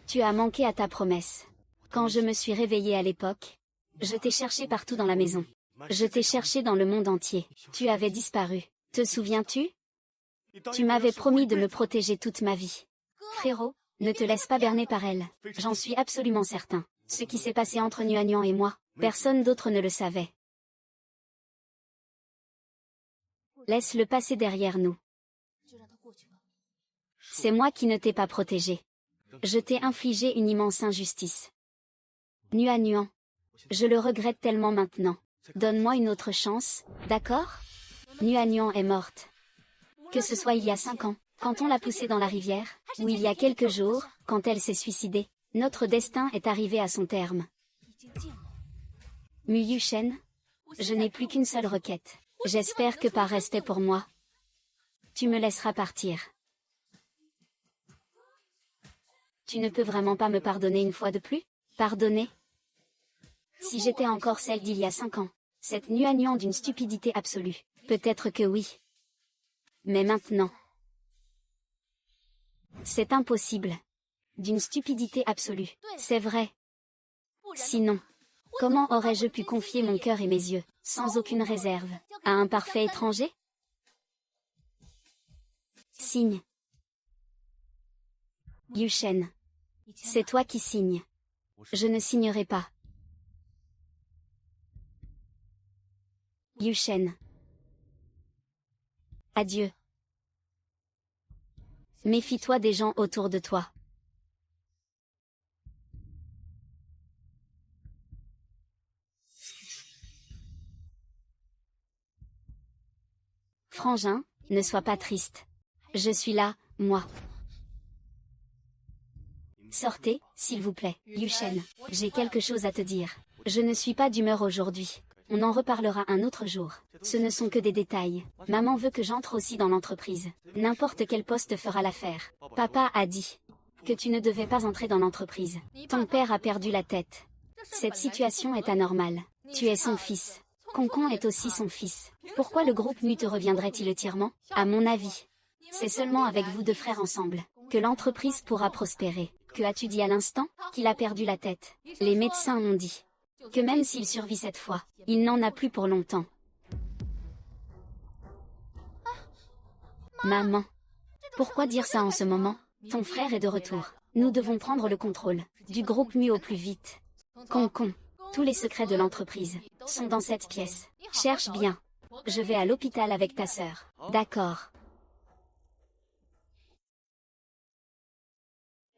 [SPEAKER 1] Tu as manqué à ta promesse. Quand je me suis réveillée à l'époque, je t'ai cherché partout dans la maison. Je t'ai cherché dans le monde entier. Tu avais disparu. Te souviens-tu? Tu m'avais promis de me protéger toute ma vie. Frérot, ne te laisse pas berner par elle. J'en suis absolument certain. Ce qui s'est passé entre Nuan et moi, personne d'autre ne le savait. Laisse-le passer derrière nous. C'est moi qui ne t'ai pas protégé. Je t'ai infligé une immense injustice. Nuan. Je le regrette tellement maintenant. Donne-moi une autre chance, d'accord? Nuan est morte. Que ce soit il y a 5 ans, quand on l'a poussée dans la rivière, ou il y a quelques jours, quand elle s'est suicidée, notre destin est arrivé à son terme. Mu Yushen, je n'ai plus qu'une seule requête. J'espère que par respect pour moi, tu me laisseras partir. Tu ne peux vraiment pas me pardonner une fois de plus? Pardonner? Si j'étais encore celle d'il y a 5 ans, cette Nuan d'une stupidité absolue, peut-être que oui. Mais maintenant, c'est impossible. D'une stupidité absolue, c'est vrai. Sinon, comment aurais-je pu confier mon cœur et mes yeux, sans aucune réserve, à un parfait étranger? Signe. Yushen. C'est toi qui signes. Je ne signerai pas. Yushen. Adieu. Méfie-toi des gens autour de toi. Frangin, ne sois pas triste. Je suis là, moi. Sortez, s'il vous plaît, Yushen. J'ai quelque chose à te dire. Je ne suis pas d'humeur aujourd'hui. On en reparlera un autre jour. Ce ne sont que des détails. Maman veut que j'entre aussi dans l'entreprise. N'importe quel poste fera l'affaire. Papa a dit que tu ne devais pas entrer dans l'entreprise. Ton père a perdu la tête. Cette situation est anormale. Tu es son fils. Concon est aussi son fils. Pourquoi le groupe Mu te reviendrait-il entièrement? À mon avis, c'est seulement avec vous deux frères ensemble que l'entreprise pourra prospérer. Que as-tu dit à l'instant? Qu'il a perdu la tête. Les médecins ont dit que même s'il survit cette fois, il n'en a plus pour longtemps. Maman. Pourquoi dire ça en ce moment? Ton frère est de retour. Nous devons prendre le contrôle du groupe Mu au plus vite. Concon. Tous les secrets de l'entreprise sont dans cette pièce. Cherche bien. Je vais à l'hôpital avec ta sœur. D'accord.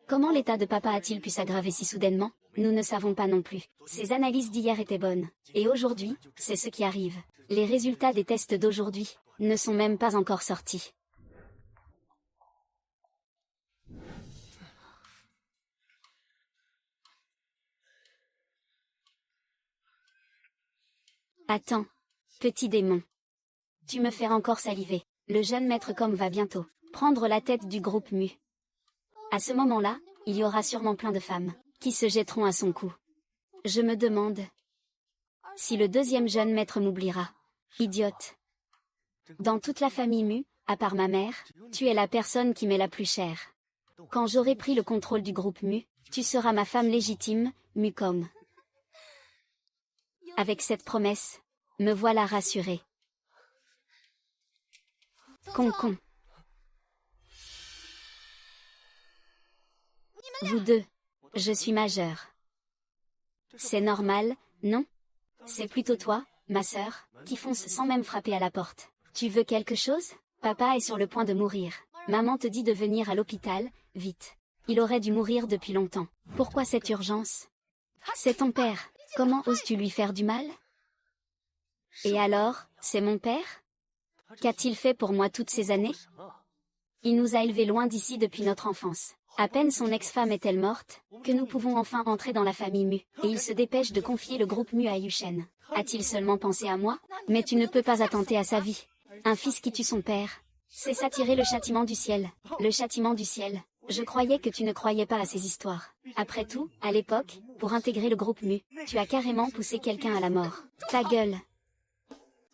[SPEAKER 1] Comment l'état de papa a-t-il pu s'aggraver si soudainement? Nous ne savons pas non plus. Ses analyses d'hier étaient bonnes. Et aujourd'hui, c'est ce qui arrive. Les résultats des tests d'aujourd'hui ne sont même pas encore sortis. Attends, petit démon. Tu me fais encore saliver. Le jeune maître comme va bientôt prendre la tête du groupe Mu. À ce moment-là, il y aura sûrement plein de femmes qui se jetteront à son cou. Je me demande si le deuxième jeune maître m'oubliera. Idiote. Dans toute la famille Mu, à part ma mère, tu es la personne qui m'est la plus chère. Quand j'aurai pris le contrôle du groupe Mu, tu seras ma femme légitime, Mucom. Avec cette promesse, me voilà rassurée. Concon. Vous deux. Je suis majeure. C'est normal, non? C'est plutôt toi, ma sœur, qui fonce sans même frapper à la porte. Tu veux quelque chose? Papa est sur le point de mourir. Maman te dit de venir à l'hôpital, vite. Il aurait dû mourir depuis longtemps. Pourquoi cette urgence? C'est ton père. Comment oses-tu lui faire du mal? Et alors, c'est mon père? Qu'a-t-il fait pour moi toutes ces années? Il nous a élevés loin d'ici depuis notre enfance. À peine son ex-femme est-elle morte, que nous pouvons enfin entrer dans la famille Mu, et il se dépêche de confier le groupe Mu à Yushen. A-t-il seulement pensé à moi? Mais tu ne peux pas attenter à sa vie. Un fils qui tue son père. C'est s'attirer le châtiment du ciel. Le châtiment du ciel. Je croyais que tu ne croyais pas à ces histoires. Après tout, à l'époque, pour intégrer le groupe Mu, tu as carrément poussé quelqu'un à la mort. Ta gueule.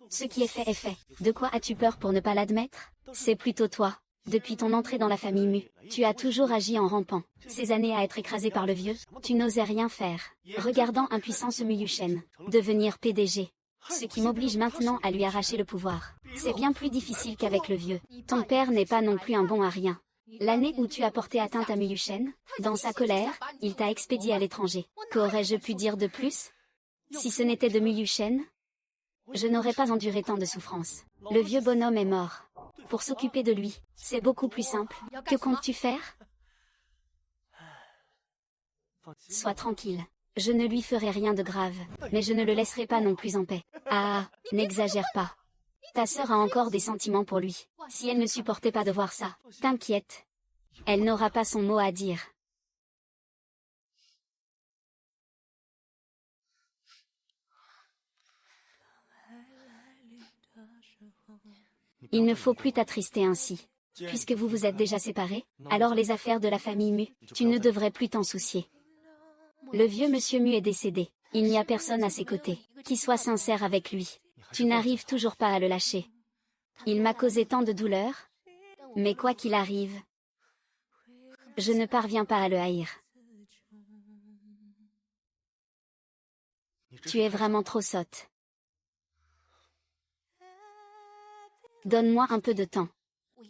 [SPEAKER 1] Ce qui est fait est fait. De quoi as-tu peur pour ne pas l'admettre? C'est plutôt toi. Depuis ton entrée dans la famille Mu, tu as toujours agi en rampant. Ces années à être écrasé par le vieux, tu n'osais rien faire. Regardant impuissant ce Mu Yushen devenir PDG. Ce qui m'oblige maintenant à lui arracher le pouvoir. C'est bien plus difficile qu'avec le vieux. Ton père n'est pas non plus un bon à rien. L'année où tu as porté atteinte à Mu Yushen, dans sa colère, il t'a expédié à l'étranger. Qu'aurais-je pu dire de plus? Si ce n'était de Mu Yushen, je n'aurais pas enduré tant de souffrance. Le vieux bonhomme est mort. Pour s'occuper de lui, c'est beaucoup plus simple. Que comptes-tu faire? Sois tranquille. Je ne lui ferai rien de grave, mais je ne le laisserai pas non plus en paix. Ah, n'exagère pas. Ta sœur a encore des sentiments pour lui. Si elle ne supportait pas de voir ça, t'inquiète. Elle n'aura pas son mot à dire. Il ne faut plus t'attrister ainsi. Puisque vous vous êtes déjà séparés, alors les affaires de la famille Mu, tu ne devrais plus t'en soucier. Le vieux monsieur Mu est décédé. Il n'y a personne à ses côtés qui soit sincère avec lui. Tu n'arrives toujours pas à le lâcher. Il m'a causé tant de douleur. Mais quoi qu'il arrive, je ne parviens pas à le haïr. Tu es vraiment trop sotte. Donne-moi un peu de temps.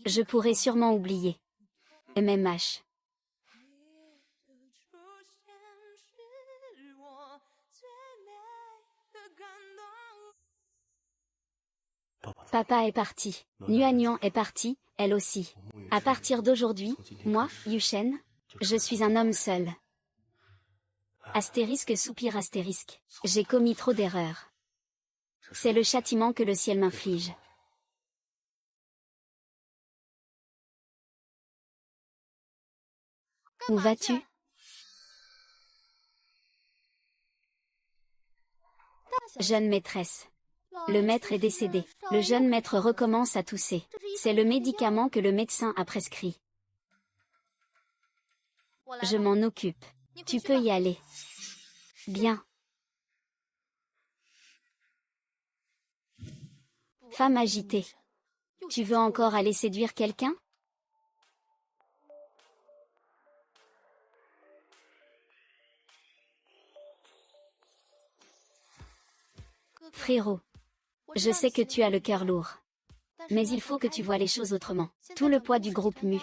[SPEAKER 1] Je pourrai sûrement oublier. MMH. Papa est parti. Nuanian est parti, elle aussi. À partir d'aujourd'hui, moi, Yushen, je suis un homme seul. Astérisque soupir astérisque. J'ai commis trop d'erreurs. C'est le châtiment que le ciel m'inflige. Où vas-tu? Jeune maîtresse. Le maître est décédé. Le jeune maître recommence à tousser. C'est le médicament que le médecin a prescrit. Je m'en occupe. Tu peux y aller. Bien. Femme agitée. Tu veux encore aller séduire quelqu'un? Frérot. Je sais que tu as le cœur lourd. Mais il faut que tu vois les choses autrement. Tout le poids du groupe Mu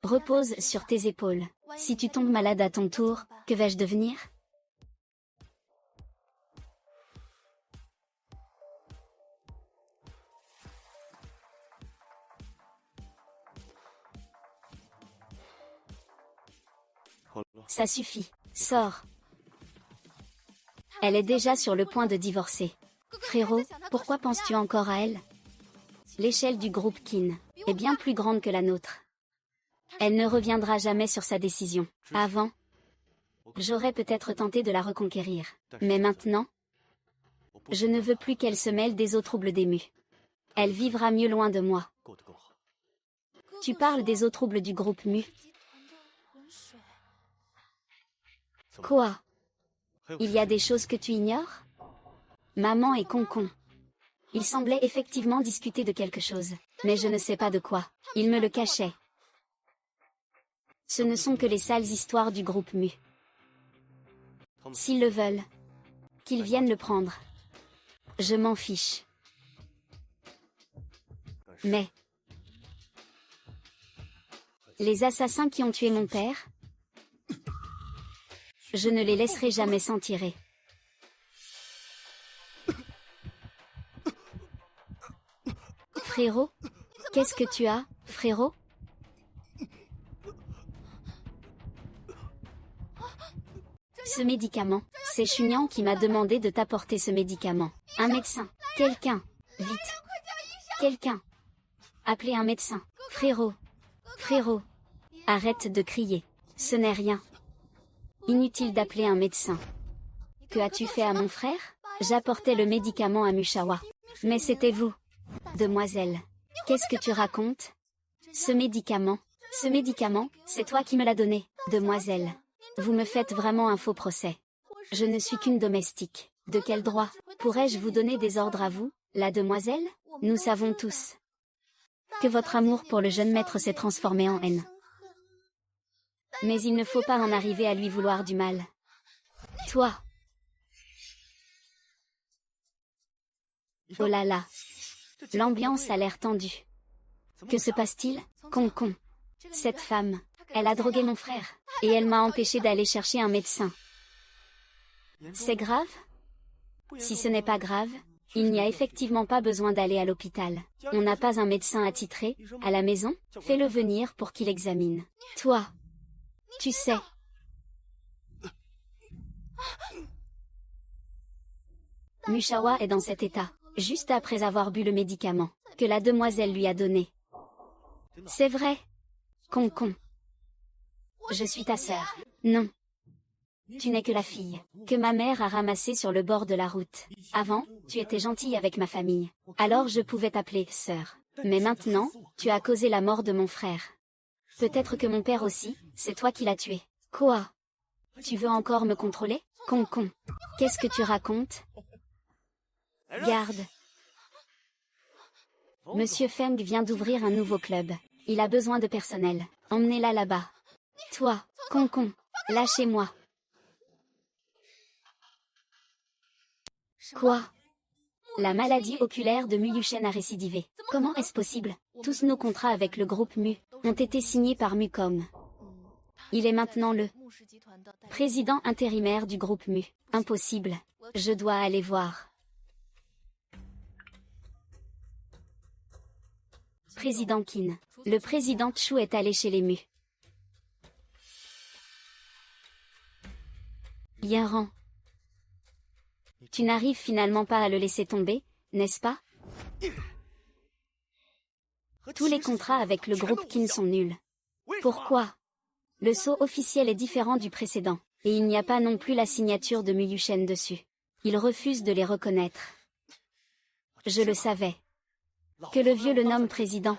[SPEAKER 1] repose sur tes épaules. Si tu tombes malade à ton tour, que vais-je devenir? Ça suffit. Sors. Elle est déjà sur le point de divorcer. Frérot, pourquoi penses-tu encore à elle? L'échelle du groupe Qin est bien plus grande que la nôtre. Elle ne reviendra jamais sur sa décision. Avant, j'aurais peut-être tenté de la reconquérir. Mais maintenant, je ne veux plus qu'elle se mêle des eaux troubles des Mu. Elle vivra mieux loin de moi. Tu parles des eaux troubles du groupe Mu. Quoi? Il y a des choses que tu ignores? Maman et Concon. Ils semblaient effectivement discuter de quelque chose, mais je ne sais pas de quoi. Ils me le cachaient. Ce ne sont que les sales histoires du groupe Mu. S'ils le veulent, qu'ils viennent le prendre. Je m'en fiche. Mais les assassins qui ont tué mon père, je ne les laisserai jamais s'en tirer. Frérot? Qu'est-ce que tu as, frérot? Ce médicament, c'est Chunian qui m'a demandé de t'apporter ce médicament. Un médecin. Quelqu'un. Vite. Quelqu'un. Appelez un médecin. Frérot. Frérot. Arrête de crier. Ce n'est rien. Inutile d'appeler un médecin. Que as-tu fait à mon frère? J'apportais le médicament à Mushawa. Mais c'était vous. Demoiselle. Qu'est-ce que tu racontes? Ce médicament, c'est toi qui me l'as donné, demoiselle. Vous me faites vraiment un faux procès. Je ne suis qu'une domestique. De quel droit pourrais-je vous donner des ordres à vous, la demoiselle? Nous savons tous que votre amour pour le jeune maître s'est transformé en haine. Mais il ne faut pas en arriver à lui vouloir du mal. Toi. Oh là là. L'ambiance a l'air tendue. Que se passe-t-il? Concon. Cette femme, elle a drogué mon frère, et elle m'a empêché d'aller chercher un médecin. C'est grave? Si ce n'est pas grave, il n'y a effectivement pas besoin d'aller à l'hôpital. On n'a pas un médecin attitré, à la maison? Fais-le venir pour qu'il examine. Toi. Tu sais. Mushawa est dans cet état, juste après avoir bu le médicament que la demoiselle lui a donné. C'est vrai. Concon. Je suis ta sœur. Non. Tu n'es que la fille que ma mère a ramassée sur le bord de la route. Avant, tu étais gentille avec ma famille. Alors je pouvais t'appeler sœur. Mais maintenant, tu as causé la mort de mon frère. Peut-être que mon père aussi, c'est toi qui l'as tué. Quoi? Tu veux encore me contrôler? Concon. Qu'est-ce que tu racontes? Garde. Monsieur Feng vient d'ouvrir un nouveau club. Il a besoin de personnel. Emmenez-la là-bas. Toi, Concon, lâchez-moi. Quoi? La maladie oculaire de Mu Yushen a récidivé. Comment est-ce possible? Tous nos contrats avec le groupe Mu ont été signés par Mucom. Il est maintenant le président intérimaire du groupe Mu. Impossible. Je dois aller voir. Président Qin. Le président Chu est allé chez les Mu. Yanran. Tu n'arrives finalement pas à le laisser tomber, n'est-ce pas? Tous les contrats avec le groupe Qin sont nuls. Pourquoi? Le sceau officiel est différent du précédent, et il n'y a pas non plus la signature de Mu Yushen dessus. Il refuse de les reconnaître. Je le savais. Que le vieux le nomme président.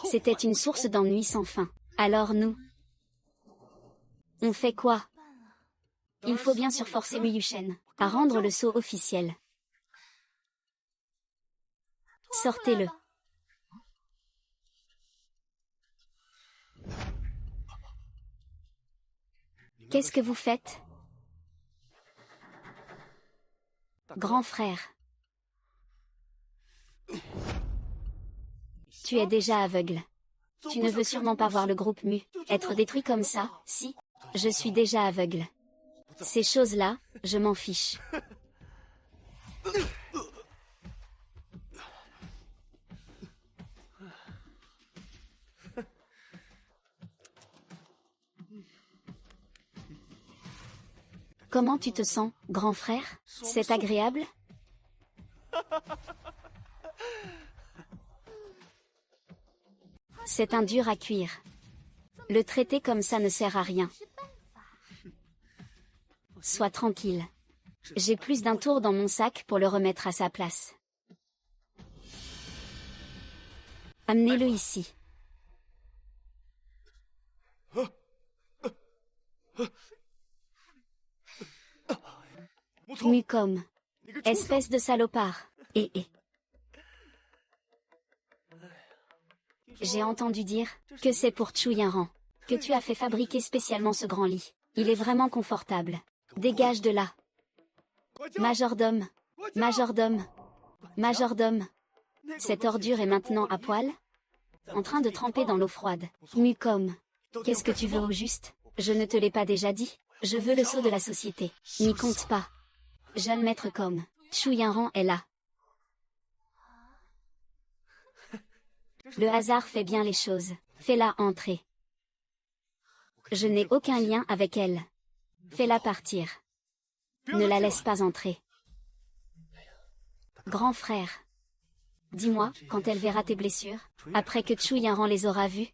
[SPEAKER 1] C'était une source d'ennui sans fin. Alors nous, on fait quoi? Il faut bien sûr forcer Mu Yushen à rendre le sceau officiel. Sortez-le. Qu'est-ce que vous faites? Grand frère. Tu es déjà aveugle. Tu ne veux sûrement pas voir le groupe Mu être détruit comme ça, si? Je suis déjà aveugle. Ces choses-là, je m'en fiche. Comment tu te sens, grand frère? C'est agréable? C'est un dur à cuire. Le traiter comme ça ne sert à rien. Sois tranquille. J'ai plus d'un tour dans mon sac pour le remettre à sa place. Amenez-le ici. Mucom. Espèce de salopard. J'ai entendu dire que c'est pour Chu Yinran que tu as fait fabriquer spécialement ce grand lit. Il est vraiment confortable. Dégage de là. Majordome. Majordome. Majordome. Cette ordure est maintenant à poil, en train de tremper dans l'eau froide. Mucom. Qu'est-ce que tu veux au juste? Je ne te l'ai pas déjà dit? Je veux le sceau de la société. N'y compte pas. Jeune maître Com. Chu Yinran est là. Le hasard fait bien les choses. Fais-la entrer. Je n'ai aucun lien avec elle. Fais-la partir. Ne la laisse pas entrer. Grand frère. Dis-moi, quand elle verra tes blessures, après que Chu Yinran les aura vues,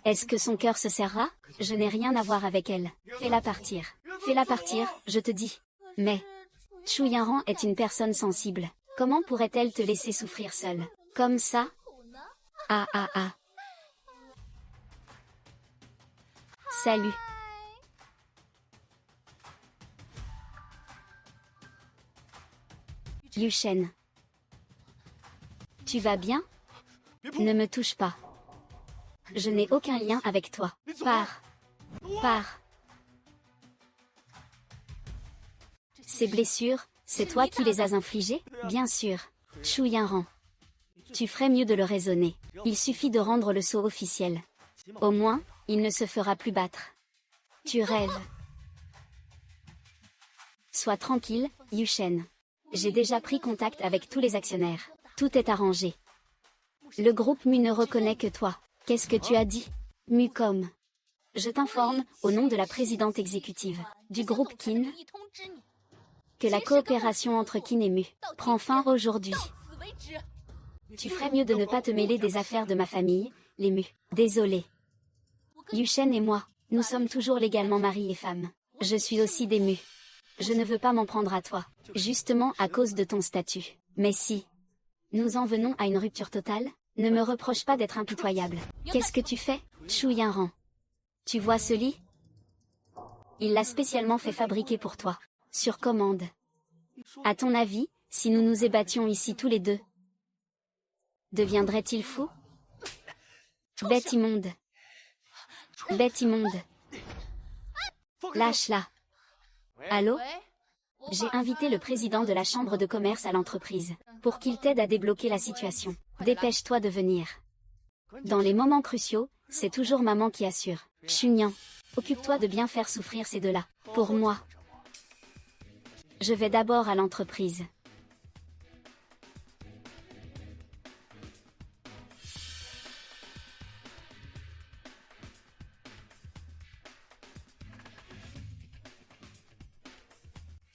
[SPEAKER 1] est-ce que son cœur se serrera? Je n'ai rien à voir avec elle. Fais-la partir. Fais-la partir, je te dis. Mais Chu Yinran est une personne sensible. Comment pourrait-elle te laisser souffrir seule? Comme ça? Ah. Salut. Yushen. Tu vas bien? Ne me touche pas. Je n'ai aucun lien avec toi. Pars. Ces blessures, c'est toi qui les as infligées? Bien sûr. Chu Yinran. Tu ferais mieux de le raisonner. Il suffit de rendre le sceau officiel. Au moins, il ne se fera plus battre. Tu rêves. Sois tranquille, Yushen. J'ai déjà pris contact avec tous les actionnaires. Tout est arrangé. Le groupe Mu ne reconnaît que toi. Qu'est-ce que tu as dit? Mucom. Je t'informe, au nom de la présidente exécutive du groupe Qin, que la coopération entre Qin et Mu prend fin aujourd'hui. Tu ferais mieux de ne pas te mêler des affaires de ma famille, les Mu. Désolé. Yushen et moi, nous sommes toujours légalement mari et femme. Je suis aussi des Mu. Je ne veux pas m'en prendre à toi, justement à cause de ton statut. Mais si nous en venons à une rupture totale, ne me reproche pas d'être impitoyable. Qu'est-ce que tu fais, Chu Yinran? Tu vois ce lit? Il l'a spécialement fait fabriquer pour toi, sur commande. À ton avis, si nous nous ébattions ici tous les deux, deviendrait-il fou? Bête immonde. Bête immonde. Lâche-la. Allô? J'ai invité le président de la chambre de commerce à l'entreprise, pour qu'il t'aide à débloquer la situation. Dépêche-toi de venir. Dans les moments cruciaux, c'est toujours maman qui assure. Chunyan, occupe-toi de bien faire souffrir ces deux-là. Pour moi. Je vais d'abord à l'entreprise.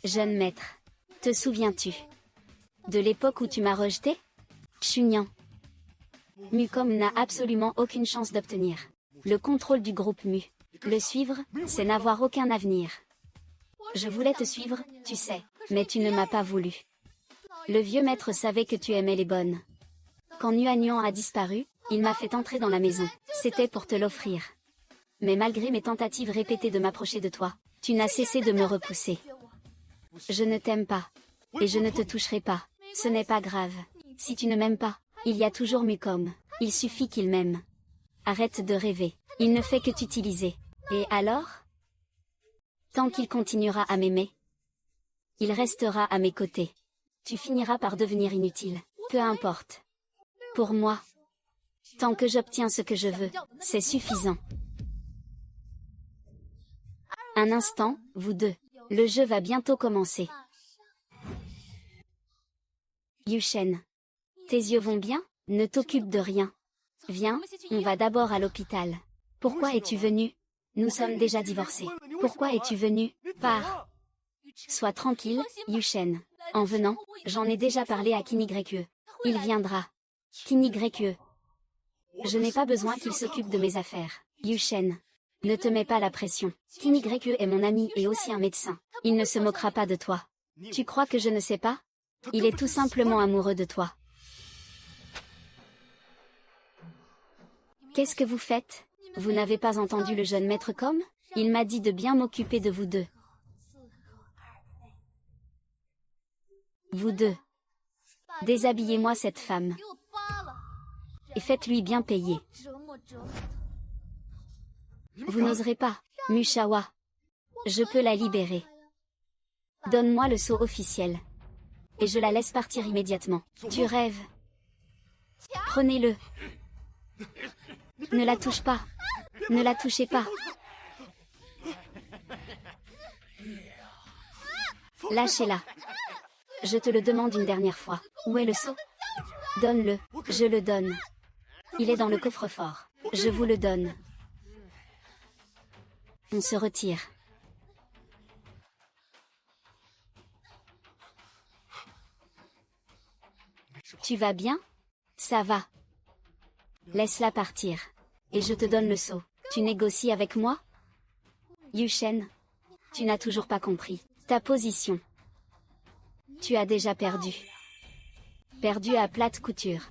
[SPEAKER 1] Jeune maître, te souviens-tu de l'époque où tu m'as rejeté? Chunyan. Mucom n'a absolument aucune chance d'obtenir le contrôle du groupe Mu. Le suivre, c'est n'avoir aucun avenir. Je voulais te suivre, tu sais, mais tu ne m'as pas voulu. Le vieux maître savait que tu aimais les bonnes. Quand Nuanyuan a disparu, il m'a fait entrer dans la maison. C'était pour te l'offrir. Mais malgré mes tentatives répétées de m'approcher de toi, tu n'as cessé de me repousser. Je ne t'aime pas. Et je ne te toucherai pas. Ce n'est pas grave. Si tu ne m'aimes pas, il y a toujours Mucom. Il suffit qu'il m'aime. Arrête de rêver. Il ne fait que t'utiliser. Et alors? Tant qu'il continuera à m'aimer, il restera à mes côtés. Tu finiras par devenir inutile. Peu importe. Pour moi, tant que j'obtiens ce que je veux, c'est suffisant. Un instant, vous deux. Le jeu va bientôt commencer. Yushen. Tes yeux vont bien? Ne t'occupe de rien. Viens, on va d'abord à l'hôpital. Pourquoi es-tu venu? Nous sommes déjà divorcés. Pourquoi es-tu venu? Pars. Sois tranquille, Yushen. En venant, j'en ai déjà parlé à Qin. Il viendra. Qin. Je n'ai pas besoin qu'il s'occupe de mes affaires. Yushen. Ne te mets pas la pression. Qin est mon ami et aussi un médecin. Il ne se moquera pas de toi. Tu crois que je ne sais pas? Il est tout simplement amoureux de toi. Qu'est-ce que vous faites? Vous n'avez pas entendu le jeune maître Com? Il m'a dit de bien m'occuper de vous deux. Vous deux. Déshabillez-moi cette femme. Et faites-lui bien payer. Vous n'oserez pas, Mushawa. Je peux la libérer. Donne-moi le sceau officiel. Et je la laisse partir immédiatement. Tu rêves. Prenez-le. Ne la touche pas. Ne la touchez pas. Lâchez-la. Je te le demande une dernière fois. Où est le sceau? Donne-le. Je le donne. Il est dans le coffre-fort. Je vous le donne. On se retire. Tu vas bien? Ça va. Laisse-la partir. Et je te donne le sceau. Tu négocies avec moi? Yushen. Tu n'as toujours pas compris. Ta position. Tu as déjà perdu. Perdu à plate couture.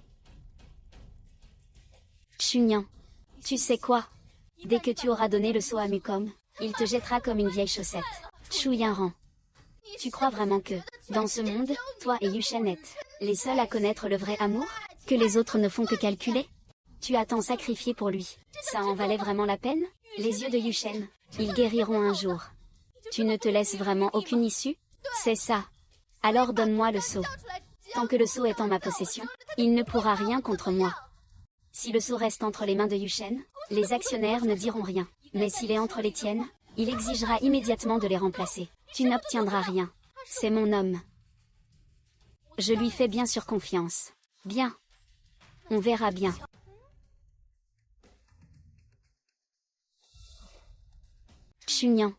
[SPEAKER 1] Chunyan. Tu sais quoi? Dès que tu auras donné le sceau à Mukom, il te jettera comme une vieille chaussette. Chuyanran. Tu crois vraiment que, dans ce monde, toi et Yushen êtes les seuls à connaître le vrai amour? Que les autres ne font que calculer? Tu as tant sacrifié pour lui. Ça en valait vraiment la peine? Les yeux de Yushen, ils guériront un jour. Tu ne te laisses vraiment aucune issue? C'est ça. Alors donne-moi le sceau. Tant que le sceau est en ma possession, il ne pourra rien contre moi. Si le sceau reste entre les mains de Yushen, les actionnaires ne diront rien. Mais s'il est entre les tiennes, il exigera immédiatement de les remplacer. Tu n'obtiendras rien. C'est mon homme. Je lui fais bien sûr confiance. Bien. On verra bien. Chunyan.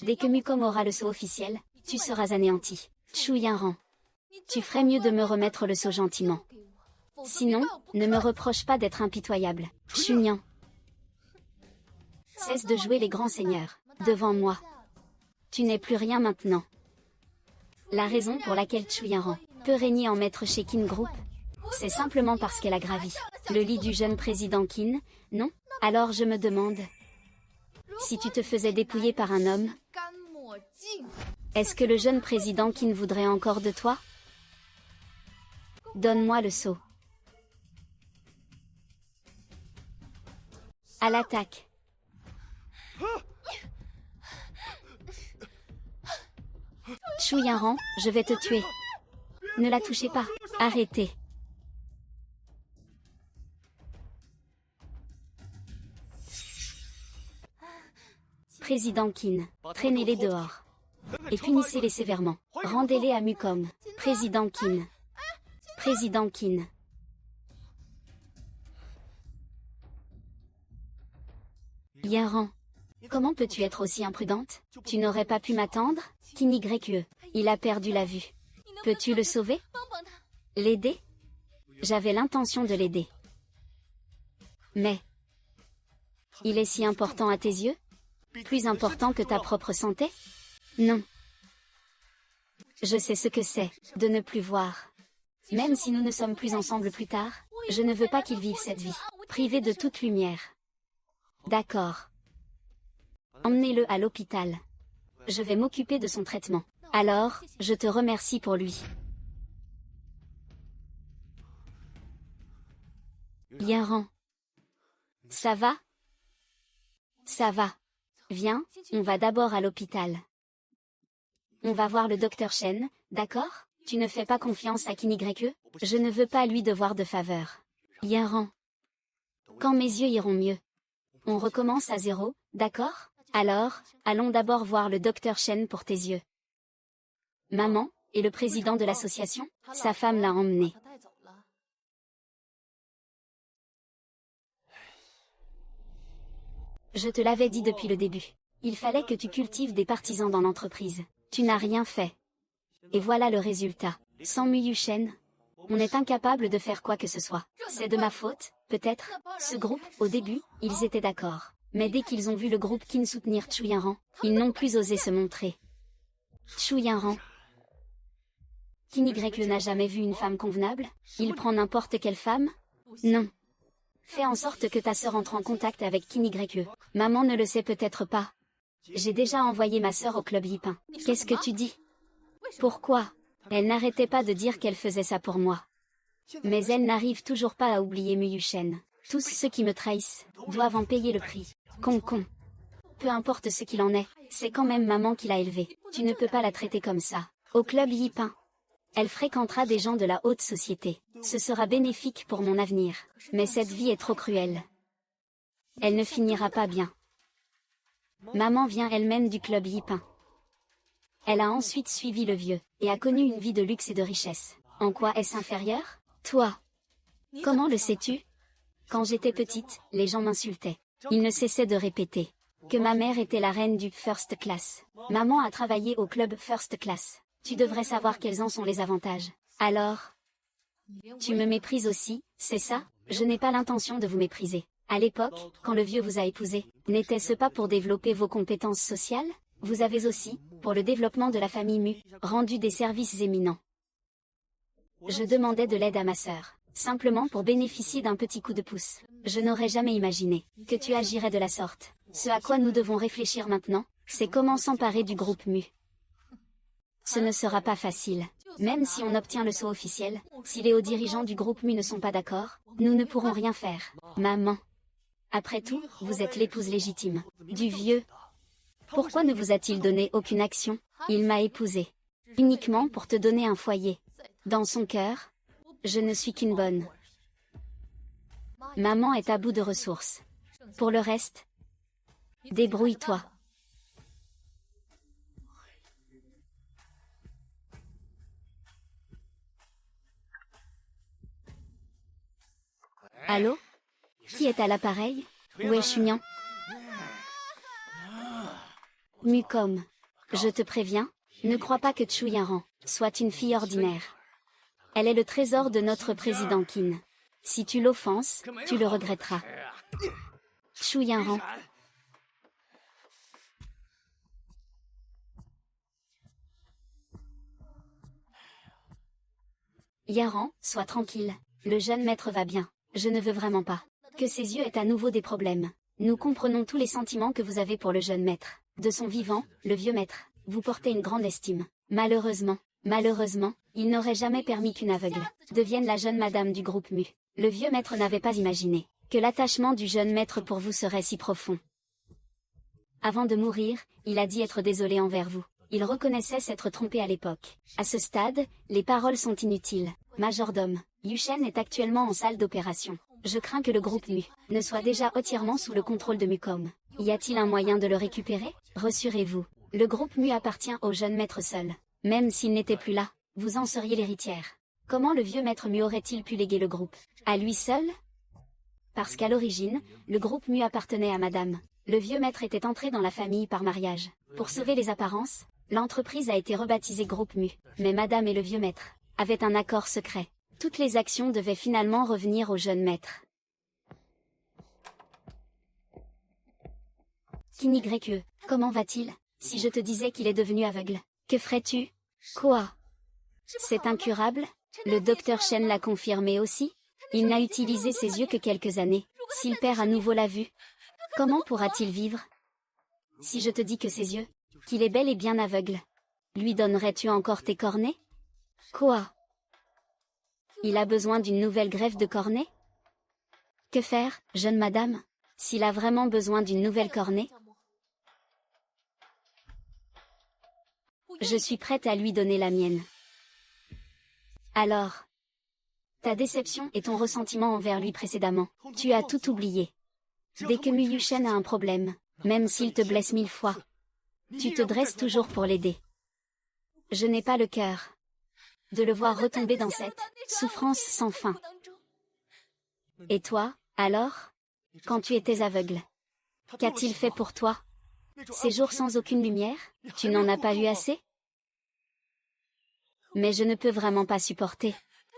[SPEAKER 1] Dès que Mukom aura le sceau officiel, tu seras anéanti. Chuyanran. Tu ferais mieux de me remettre le sceau gentiment. Sinon, ne me reproche pas d'être impitoyable. Chunyan. Cesse de jouer les grands seigneurs, devant moi. Tu n'es plus rien maintenant. La raison pour laquelle Chuyanran peut régner en maître chez Qin Group, c'est simplement parce qu'elle a gravi le lit du jeune président Qin, non? Alors je me demande, si tu te faisais dépouiller par un homme, est-ce que le jeune président Qin voudrait encore de toi? Donne-moi le sceau. À l'attaque. Chuyanran, je vais te tuer. Ne la touchez pas. Arrêtez. Président Qin, traînez-les dehors. Et punissez-les sévèrement. Rendez-les à Mukom. Président Qin. Président Qin. Yanran. Comment peux-tu être aussi imprudente? Tu n'aurais pas pu m'attendre? Qin YE. Il a perdu la vue. Peux-tu le sauver? L'aider? J'avais l'intention de l'aider. Mais... il est si important à tes yeux? Plus important que ta propre santé? Non. Je sais ce que c'est, de ne plus voir. Même si nous ne sommes plus ensemble plus tard, je ne veux pas qu'il vive cette vie, privé de toute lumière. D'accord. Emmenez-le à l'hôpital. Je vais m'occuper de son traitement. Alors, je te remercie pour lui. Yanran. Ça va? Ça va. Viens, on va d'abord à l'hôpital. On va voir le docteur Shen, d'accord? Tu ne fais pas confiance à Qin YE? Je ne veux pas lui devoir de faveur. Yanran. Quand mes yeux iront mieux. On recommence à zéro, d'accord? Alors, allons d'abord voir le docteur Shen pour tes yeux. Maman, et le président de l'association, sa femme l'a emmené. Je te l'avais dit depuis le début. Il fallait que tu cultives des partisans dans l'entreprise. Tu n'as rien fait. Et voilà le résultat. Sans Mu Yushen, on est incapable de faire quoi que ce soit. C'est de ma faute, peut-être. Ce groupe, au début, ils étaient d'accord. Mais dès qu'ils ont vu le groupe Qin soutenir Chuyanran, ils n'ont plus osé se montrer. Chuyanran. Qin YE n'a jamais vu une femme convenable? Il prend n'importe quelle femme? Non. Fais en sorte que ta sœur entre en contact avec Qin YE. Maman ne le sait peut-être pas. J'ai déjà envoyé ma sœur au club Yipin. Qu'est-ce que tu dis? Pourquoi? Elle n'arrêtait pas de dire qu'elle faisait ça pour moi. Mais elle n'arrive toujours pas à oublier Muyushen. Tous ceux qui me trahissent doivent en payer le prix. Con. Peu importe ce qu'il en est, c'est quand même maman qui l'a élevée. Tu ne peux pas la traiter comme ça. Au club Yipin, elle fréquentera des gens de la haute société. Ce sera bénéfique pour mon avenir. Mais cette vie est trop cruelle. Elle ne finira pas bien. Maman vient elle-même du club Yipin. Elle a ensuite suivi le vieux, et a connu une vie de luxe et de richesse. En quoi est-ce inférieur? Toi. Comment le sais-tu? Quand j'étais petite, les gens m'insultaient. Ils ne cessaient de répéter que ma mère était la reine du first class. Maman a travaillé au club first class. Tu devrais savoir quels en sont les avantages. Alors, tu me méprises aussi, c'est ça? Je n'ai pas l'intention de vous mépriser. À l'époque, quand le vieux vous a épousé, n'était-ce pas pour développer vos compétences sociales? Vous avez aussi, pour le développement de la famille Mu, rendu des services éminents. Je demandais de l'aide à ma sœur, simplement pour bénéficier d'un petit coup de pouce. Je n'aurais jamais imaginé que tu agirais de la sorte. Ce à quoi nous devons réfléchir maintenant, c'est comment s'emparer du groupe Mu. Ce ne sera pas facile. Même si on obtient le sceau officiel, si les hauts dirigeants du groupe Mu ne sont pas d'accord, nous ne pourrons rien faire. Maman. Après tout, vous êtes l'épouse légitime du vieux. Pourquoi ne vous a-t-il donné aucune action? Il m'a épousée uniquement pour te donner un foyer. Dans son cœur, je ne suis qu'une bonne. Maman est à bout de ressources. Pour le reste, débrouille-toi. Allô? Qui est à l'appareil? Où est Chunian? Mucom. Je te préviens, ne crois pas que Chu Yanran soit une fille ordinaire. Elle est le trésor de notre président Qin. Si tu l'offenses, tu le regretteras. Chu Yanran. Yanran, sois tranquille. Le jeune maître va bien. Je ne veux vraiment pas que ses yeux aient à nouveau des problèmes. Nous comprenons tous les sentiments que vous avez pour le jeune maître. De son vivant, le vieux maître, vous portez une grande estime. Malheureusement, il n'aurait jamais permis qu'une aveugle devienne la jeune madame du groupe Mu. Le vieux maître n'avait pas imaginé que l'attachement du jeune maître pour vous serait si profond. Avant de mourir, il a dit être désolé envers vous. Il reconnaissait s'être trompé à l'époque. À ce stade, les paroles sont inutiles. Majordome, Yushen est actuellement en salle d'opération. Je crains que le groupe Mu ne soit déjà entièrement sous le contrôle de Mucom. Y a-t-il un moyen de le récupérer? Rassurez-vous, le groupe Mu appartient au jeune maître seul. Même s'il n'était plus là, vous en seriez l'héritière. Comment le vieux maître Mu aurait-il pu léguer le groupe? À lui seul? Parce qu'à l'origine, le groupe Mu appartenait à madame. Le vieux maître était entré dans la famille par mariage. Pour sauver les apparences, l'entreprise a été rebaptisée groupe Mu. Mais madame et le vieux maître avaient un accord secret. Toutes les actions devaient finalement revenir au jeune maître. Kinigreque, comment va-t-il? Si je te disais qu'il est devenu aveugle, que ferais-tu? Quoi? C'est incurable? Le docteur Shen l'a confirmé aussi? Il n'a utilisé ses yeux que quelques années. S'il perd à nouveau la vue, comment pourra-t-il vivre? Si je te dis que ses yeux, qu'il est bel et bien aveugle, lui donnerais-tu encore tes cornets? Quoi? Il a besoin d'une nouvelle greffe de cornée? Que faire, jeune madame, s'il a vraiment besoin d'une nouvelle cornée? Je suis prête à lui donner la mienne. Alors, ta déception et ton ressentiment envers lui précédemment, tu as tout oublié. Dès que Muyushen a un problème, même s'il te blesse 1000 fois, tu te dresses toujours pour l'aider. Je n'ai pas le cœur de le voir retomber dans cette souffrance sans fin. Et toi, alors? Quand tu étais aveugle, qu'a-t-il fait pour toi? Ces jours sans aucune lumière, tu n'en as pas eu assez? Mais je ne peux vraiment pas supporter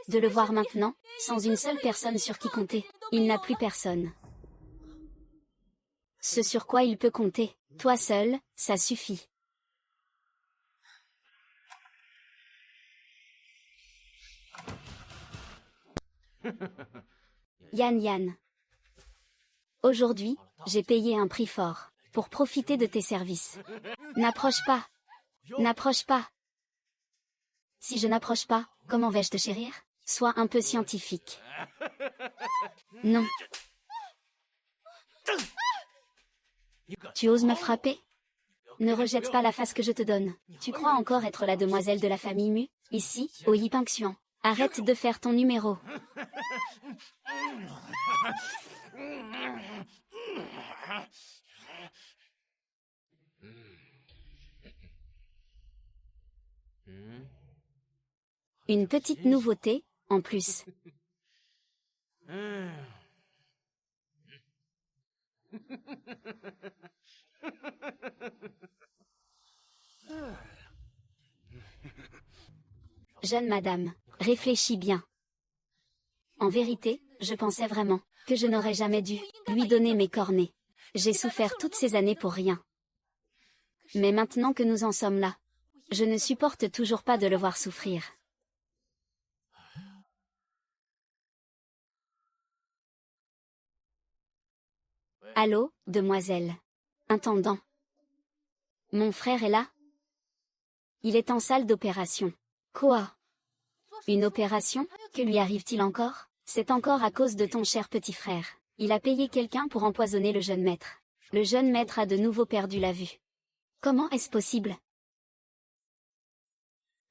[SPEAKER 1] de le voir maintenant, sans une seule personne sur qui compter. Il n'a plus personne. Ce sur quoi il peut compter, toi seul, ça suffit. Yan. Aujourd'hui, j'ai payé un prix fort pour profiter de tes services. N'approche pas. N'approche pas. Si je n'approche pas, comment vais-je te chérir? Sois un peu scientifique. Non. Tu oses me frapper? Ne rejette pas la face que je te donne. Tu crois encore être la demoiselle de la famille Mu, ici, au Yipanxian. Arrête de faire ton numéro. Une petite nouveauté, en plus. Jeune madame, réfléchis bien. En vérité, je pensais vraiment que je n'aurais jamais dû lui donner mes cornets. J'ai souffert toutes ces années pour rien. Mais maintenant que nous en sommes là, je ne supporte toujours pas de le voir souffrir. Allô, demoiselle. Intendant. Mon frère est là? Il est en salle d'opération. Quoi? Une opération? Que lui arrive-t-il encore? C'est encore à cause de ton cher petit frère. Il a payé quelqu'un pour empoisonner le jeune maître. Le jeune maître a de nouveau perdu la vue. Comment est-ce possible?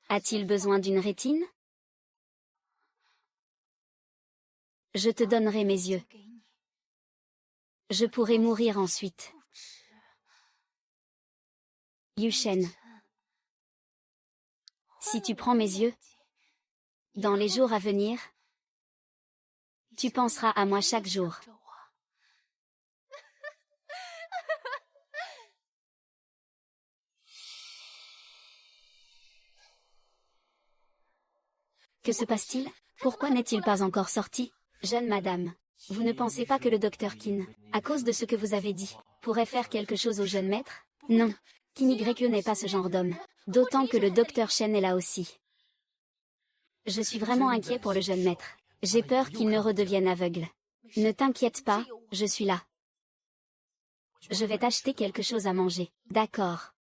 [SPEAKER 1] A-t-il besoin d'une rétine? Je te donnerai mes yeux. Je pourrai mourir ensuite. Yushen. Si tu prends mes yeux, dans les jours à venir, tu penseras à moi chaque jour. Que se passe-t-il? Pourquoi n'est-il pas encore sorti? Jeune madame, vous ne pensez pas que le docteur Qin, à cause de ce que vous avez dit, pourrait faire quelque chose au jeune maître? Non. Qin Y n'est pas ce genre d'homme. D'autant que le docteur Shen est là aussi. Je suis vraiment inquiet pour le jeune maître. J'ai peur qu'il ne redevienne aveugle. Ne t'inquiète pas, je suis là. Je vais t'acheter quelque chose à manger. D'accord.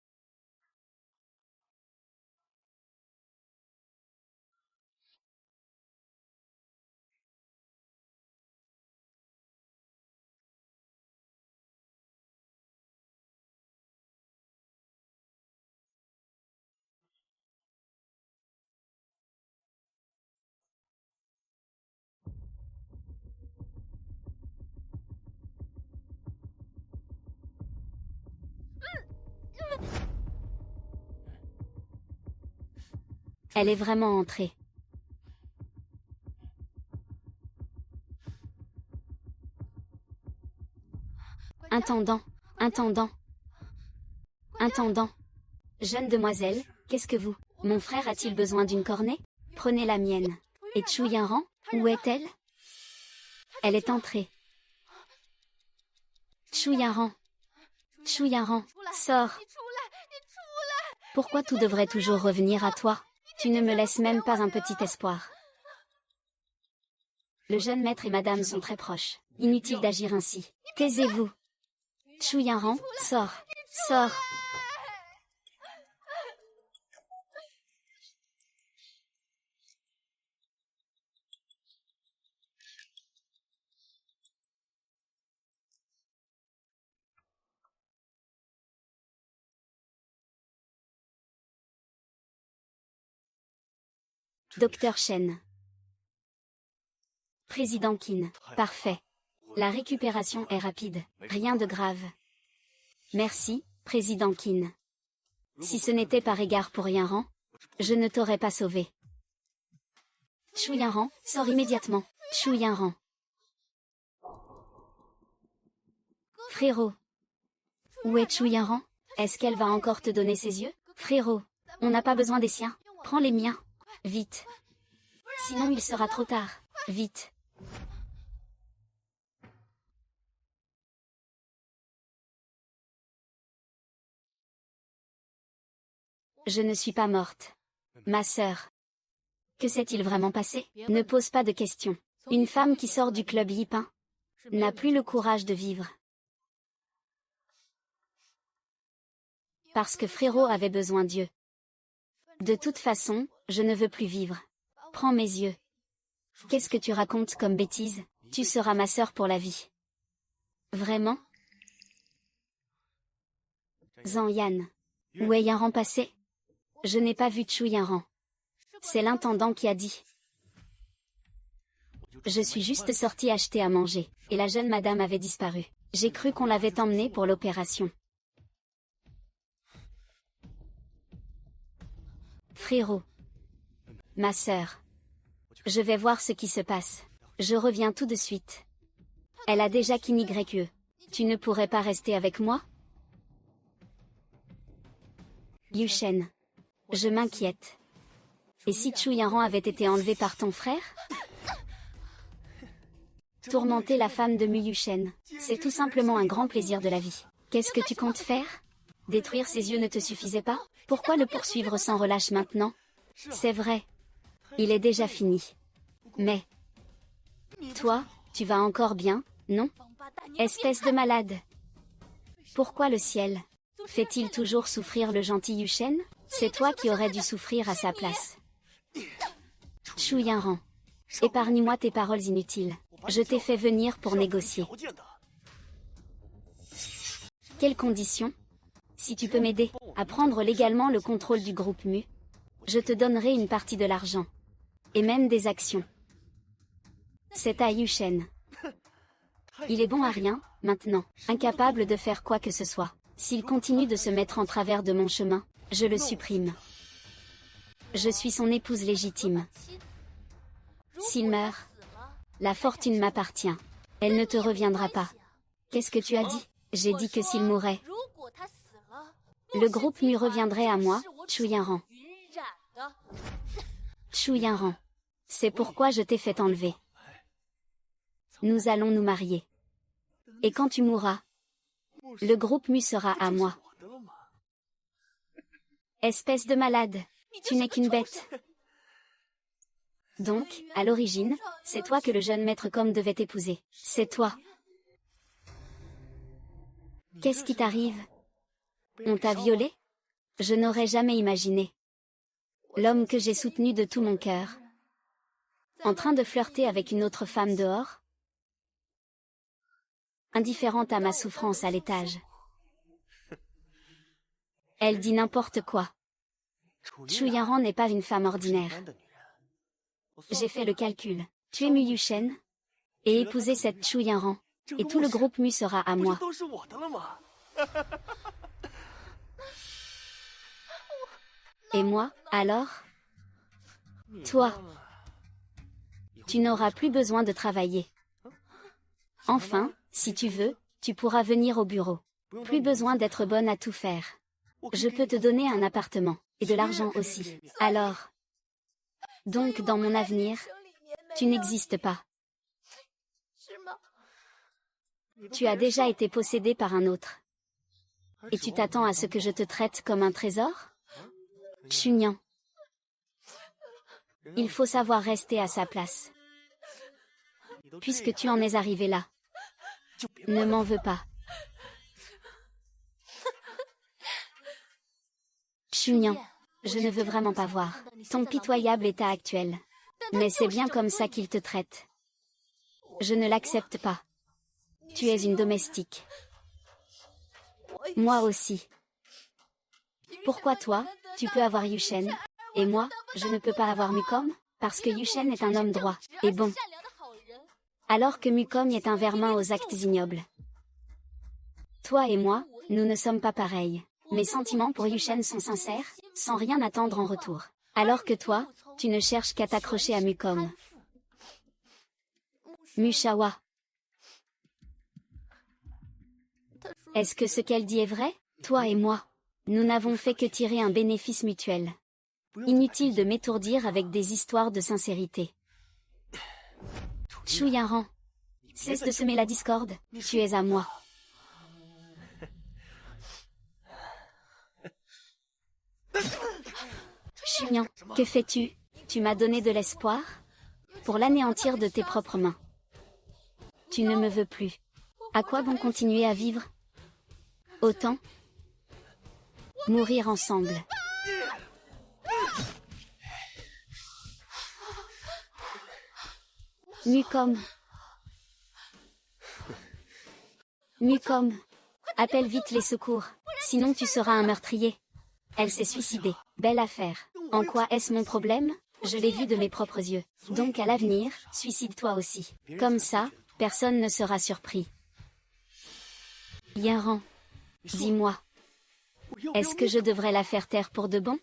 [SPEAKER 1] Elle est vraiment entrée. Intendant, intendant, intendant. Jeune demoiselle, qu'est-ce que vous? Mon frère a-t-il besoin d'une cornée? Prenez la mienne. Et Chu Yanran, où est-elle? Elle est entrée. Chu Yanran. Chu Yanran, sors. Pourquoi tout devrait toujours revenir à toi? Tu ne me laisses même pas un petit espoir. Le jeune maître et madame sont très proches. Inutile d'agir ainsi. Taisez-vous. Chu Yanran, sors. Sors. Docteur Shen. Président Qin. Parfait. La récupération est rapide. Rien de grave. Merci, Président Qin. Si ce n'était par égard pour Yanran, je ne t'aurais pas sauvé. Chu Yanran, sors immédiatement. Chu Yanran. Frérot. Où est Chu Yanran? Est-ce qu'elle va encore te donner ses yeux? Frérot, on n'a pas besoin des siens. Prends les miens. Vite. Sinon il sera trop tard. Vite. Je ne suis pas morte. Ma sœur. Que s'est-il vraiment passé? Ne pose pas de questions. Une femme qui sort du club Yipin n'a plus le courage de vivre. Parce que frérot avait besoin d'Dieu. De toute façon, Je ne veux plus vivre. Prends mes yeux. Qu'est-ce que tu racontes comme bêtise? Tu seras ma sœur pour la vie. Vraiment? Zhang Yan. Où est Yanran passé? Je n'ai pas vu Chu Yanran. C'est l'intendant qui a dit. Je suis juste sortie acheter à manger, et la jeune madame avait disparu. J'ai cru qu'on l'avait emmenée pour l'opération. Frérot. Ma sœur. Je vais voir ce qui se passe. Je reviens tout de suite. Elle a déjà qu'YE. Tu ne pourrais pas rester avec moi? Yushen. Je m'inquiète. Et si Chu Yanran avait été enlevé par ton frère? Tourmenter la femme de Mu Yushen, c'est tout simplement un grand plaisir de la vie. Qu'est-ce que tu comptes faire? Détruire ses yeux ne te suffisait pas? Pourquoi le poursuivre sans relâche maintenant? C'est vrai. Il est déjà fini. Mais... toi, tu vas encore bien, non? Espèce de malade. Pourquoi le ciel fait-il toujours souffrir le gentil Yushen? C'est toi qui aurais dû souffrir à sa place. Chu Yanran. Épargne-moi tes paroles inutiles. Je t'ai fait venir pour négocier. Quelles conditions? Si tu peux m'aider à prendre légalement le contrôle du groupe Mu, je te donnerai une partie de l'argent. Et même des actions. C'est à Yushen. Il est bon à rien, maintenant, incapable de faire quoi que ce soit. S'il continue de se mettre en travers de mon chemin, je le supprime. Je suis son épouse légitime. S'il meurt, la fortune m'appartient. Elle ne te reviendra pas. Qu'est-ce que tu as dit? J'ai dit que s'il mourait, le groupe Mu reviendrait à moi, Chu Yanran. Chu Yanran. C'est pourquoi je t'ai fait enlever. Nous allons nous marier. Et quand tu mourras, le groupe Mu sera à moi. Espèce de malade, tu n'es qu'une bête. Donc, à l'origine, c'est toi que le jeune maître Comme devait épouser. C'est toi. Qu'est-ce qui t'arrive? On t'a violé? Je n'aurais jamais imaginé. L'homme que j'ai soutenu de tout mon cœur. En train de flirter avec une autre femme dehors? Indifférente à ma souffrance à l'étage. Elle dit n'importe quoi. Chu Yanran n'est pas une femme ordinaire. J'ai fait le calcul. Tuer Mu Yushen et épouser cette Chu Yanran, et tout le groupe Mu sera à moi. Et moi, alors? Toi, tu n'auras plus besoin de travailler. Enfin, si tu veux, tu pourras venir au bureau. Plus besoin d'être bonne à tout faire. Je peux te donner un appartement, et de l'argent aussi. Alors, donc dans mon avenir, tu n'existes pas. Tu as déjà été possédé par un autre. Et tu t'attends à ce que je te traite comme un trésor? Chunyan. Il faut savoir rester à sa place. Puisque tu en es arrivé là. Ne m'en veux pas. Chunyan, je ne veux vraiment pas voir ton pitoyable état actuel. Mais c'est bien comme ça qu'il te traite. Je ne l'accepte pas. Tu es une domestique. Moi aussi. Pourquoi toi, tu peux avoir Yushen, et moi, je ne peux pas avoir Mukom? Parce que Yushen est un homme droit, et bon. Alors que Mukom est un vermin aux actes ignobles. Toi et moi, nous ne sommes pas pareils. Mes sentiments pour Yushen sont sincères, sans rien attendre en retour. Alors que toi, tu ne cherches qu'à t'accrocher à Mukom. Mushawa. Est-ce que ce qu'elle dit est vrai? Toi et moi, nous n'avons fait que tirer un bénéfice mutuel. Inutile de m'étourdir avec des histoires de sincérité. Chu Yanran, cesse de semer la discorde, tu es à moi. Chunyan, que fais-tu? Tu m'as donné de l'espoir? Pour l'anéantir de tes propres mains. Tu ne me veux plus. À quoi bon continuer à vivre? Autant mourir ensemble. Mucom. Mucom. Appelle vite les secours. Sinon tu seras un meurtrier. Elle s'est suicidée. Belle affaire. En quoi est-ce mon problème? Je l'ai vu de mes propres yeux. Donc à l'avenir, suicide-toi aussi. Comme ça, personne ne sera surpris. Yaran. Dis-moi. Est-ce que je devrais la faire taire pour de bon?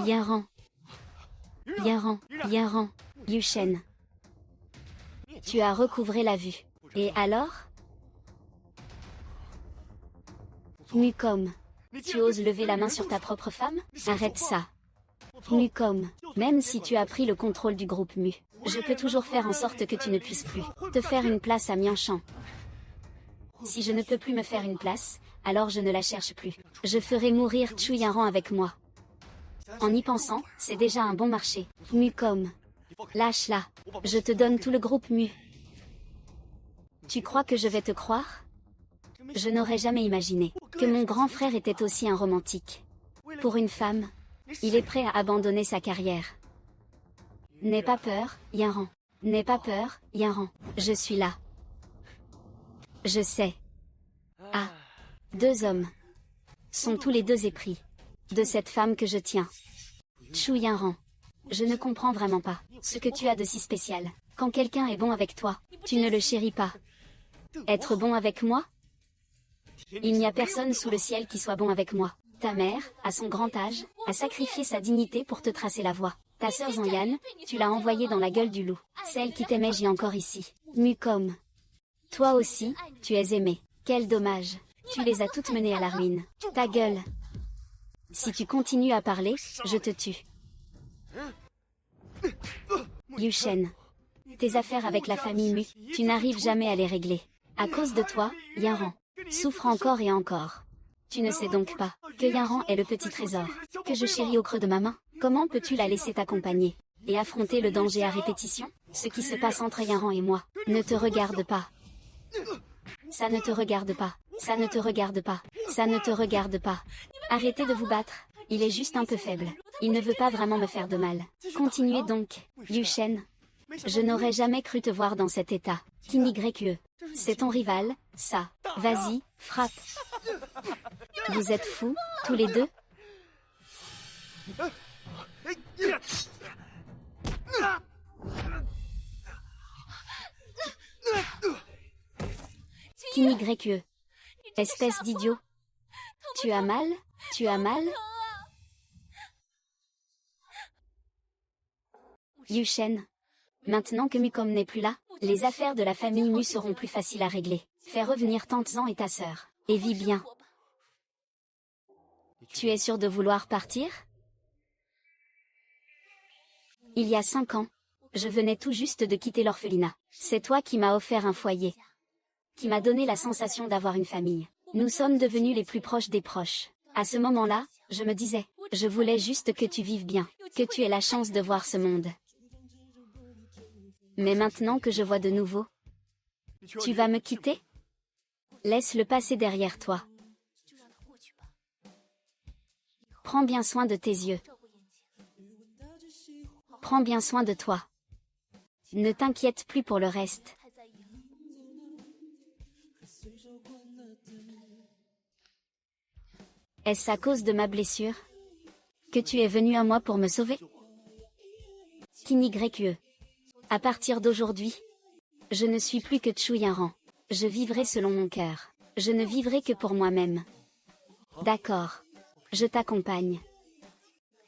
[SPEAKER 1] Yaran. Yaran. Yaran. Yushen. Tu as recouvré la vue. Et alors? Mucom. Tu oses lever la main sur ta propre femme? Arrête ça. Mucom. Même si tu as pris le contrôle du groupe Mu, je peux toujours faire en sorte que tu ne puisses plus te faire une place à Mianchan. Si je ne peux plus me faire une place, alors je ne la cherche plus. Je ferai mourir Chu Yaran avec moi. En y pensant, c'est déjà un bon marché. Mucom. Lâche-la. Je te donne tout le groupe Mu. Tu crois que je vais te croire? Je n'aurais jamais imaginé que mon grand frère était aussi un romantique. Pour une femme, il est prêt à abandonner sa carrière. N'aie pas peur, Yaran. N'aie pas peur, Yaran. Je suis là. Je sais. Ah. 2 hommes sont tous les 2 épris de cette femme que je tiens. Chu Yaran. Je ne comprends vraiment pas ce que tu as de si spécial. Quand quelqu'un est bon avec toi, tu ne le chéris pas. Être bon avec moi? Il n'y a personne sous le ciel qui soit bon avec moi. Ta mère, à son grand âge, a sacrifié sa dignité pour te tracer la voie. Ta sœur Zanyan, tu l'as envoyée dans la gueule du loup. Celle qui t'aimait gît encore ici. Mucom. Toi aussi, tu es aimé. Quel dommage. Tu les as toutes menées à la ruine. Ta gueule. Si tu continues à parler, je te tue. Yushen. Tes affaires avec la famille Mu, tu n'arrives jamais à les régler. À cause de toi, Yaran souffre encore et encore. Tu ne sais donc pas que Yaran est le petit trésor que je chéris au creux de ma main. Comment peux-tu la laisser t'accompagner et affronter le danger à répétition? Ce qui se passe entre Yaran et moi ne te regarde pas. Ça ne te regarde pas. Ça ne te regarde pas. Ça ne te regarde pas. Arrêtez de vous battre. Il est juste un peu faible. Il ne veut pas vraiment me faire de mal. Continuez donc, Yushen. Je n'aurais jamais cru te voir dans cet état. Kinigrekue. C'est ton rival, ça. Vas-y, frappe. Vous êtes fous, tous les 2? Kinigrekue. Espèce d'idiot. Tu as mal? Tu as mal? Yushen. Maintenant que Mucom n'est plus là, les affaires de la famille Mu seront plus faciles à régler. Fais revenir Tante Zan et ta sœur. Et vis bien. Tu es sûr de vouloir partir? Il y a 5 ans, je venais tout juste de quitter l'orphelinat. C'est toi qui m'as offert un foyer. Qui m'a donné la sensation d'avoir une famille. Nous sommes devenus les plus proches des proches. À ce moment-là, je me disais, je voulais juste que tu vives bien, que tu aies la chance de voir ce monde. Mais maintenant que je vois de nouveau, tu vas me quitter? Laisse le passé derrière toi. Prends bien soin de tes yeux. Prends bien soin de toi. Ne t'inquiète plus pour le reste. Est-ce à cause de ma blessure que tu es venu à moi pour me sauver? Kinigrekue. À partir d'aujourd'hui, je ne suis plus que Chu Yaran. Je vivrai selon mon cœur. Je ne vivrai que pour moi-même. D'accord. Je t'accompagne.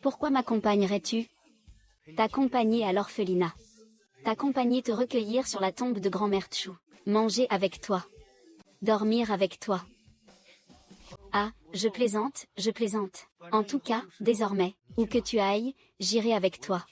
[SPEAKER 1] Pourquoi m'accompagnerais-tu? T'accompagner à l'orphelinat. T'accompagner te recueillir sur la tombe de grand-mère Chu. Manger avec toi. Dormir avec toi. Ah, je plaisante, je plaisante. En tout cas, désormais, où que tu ailles, j'irai avec toi.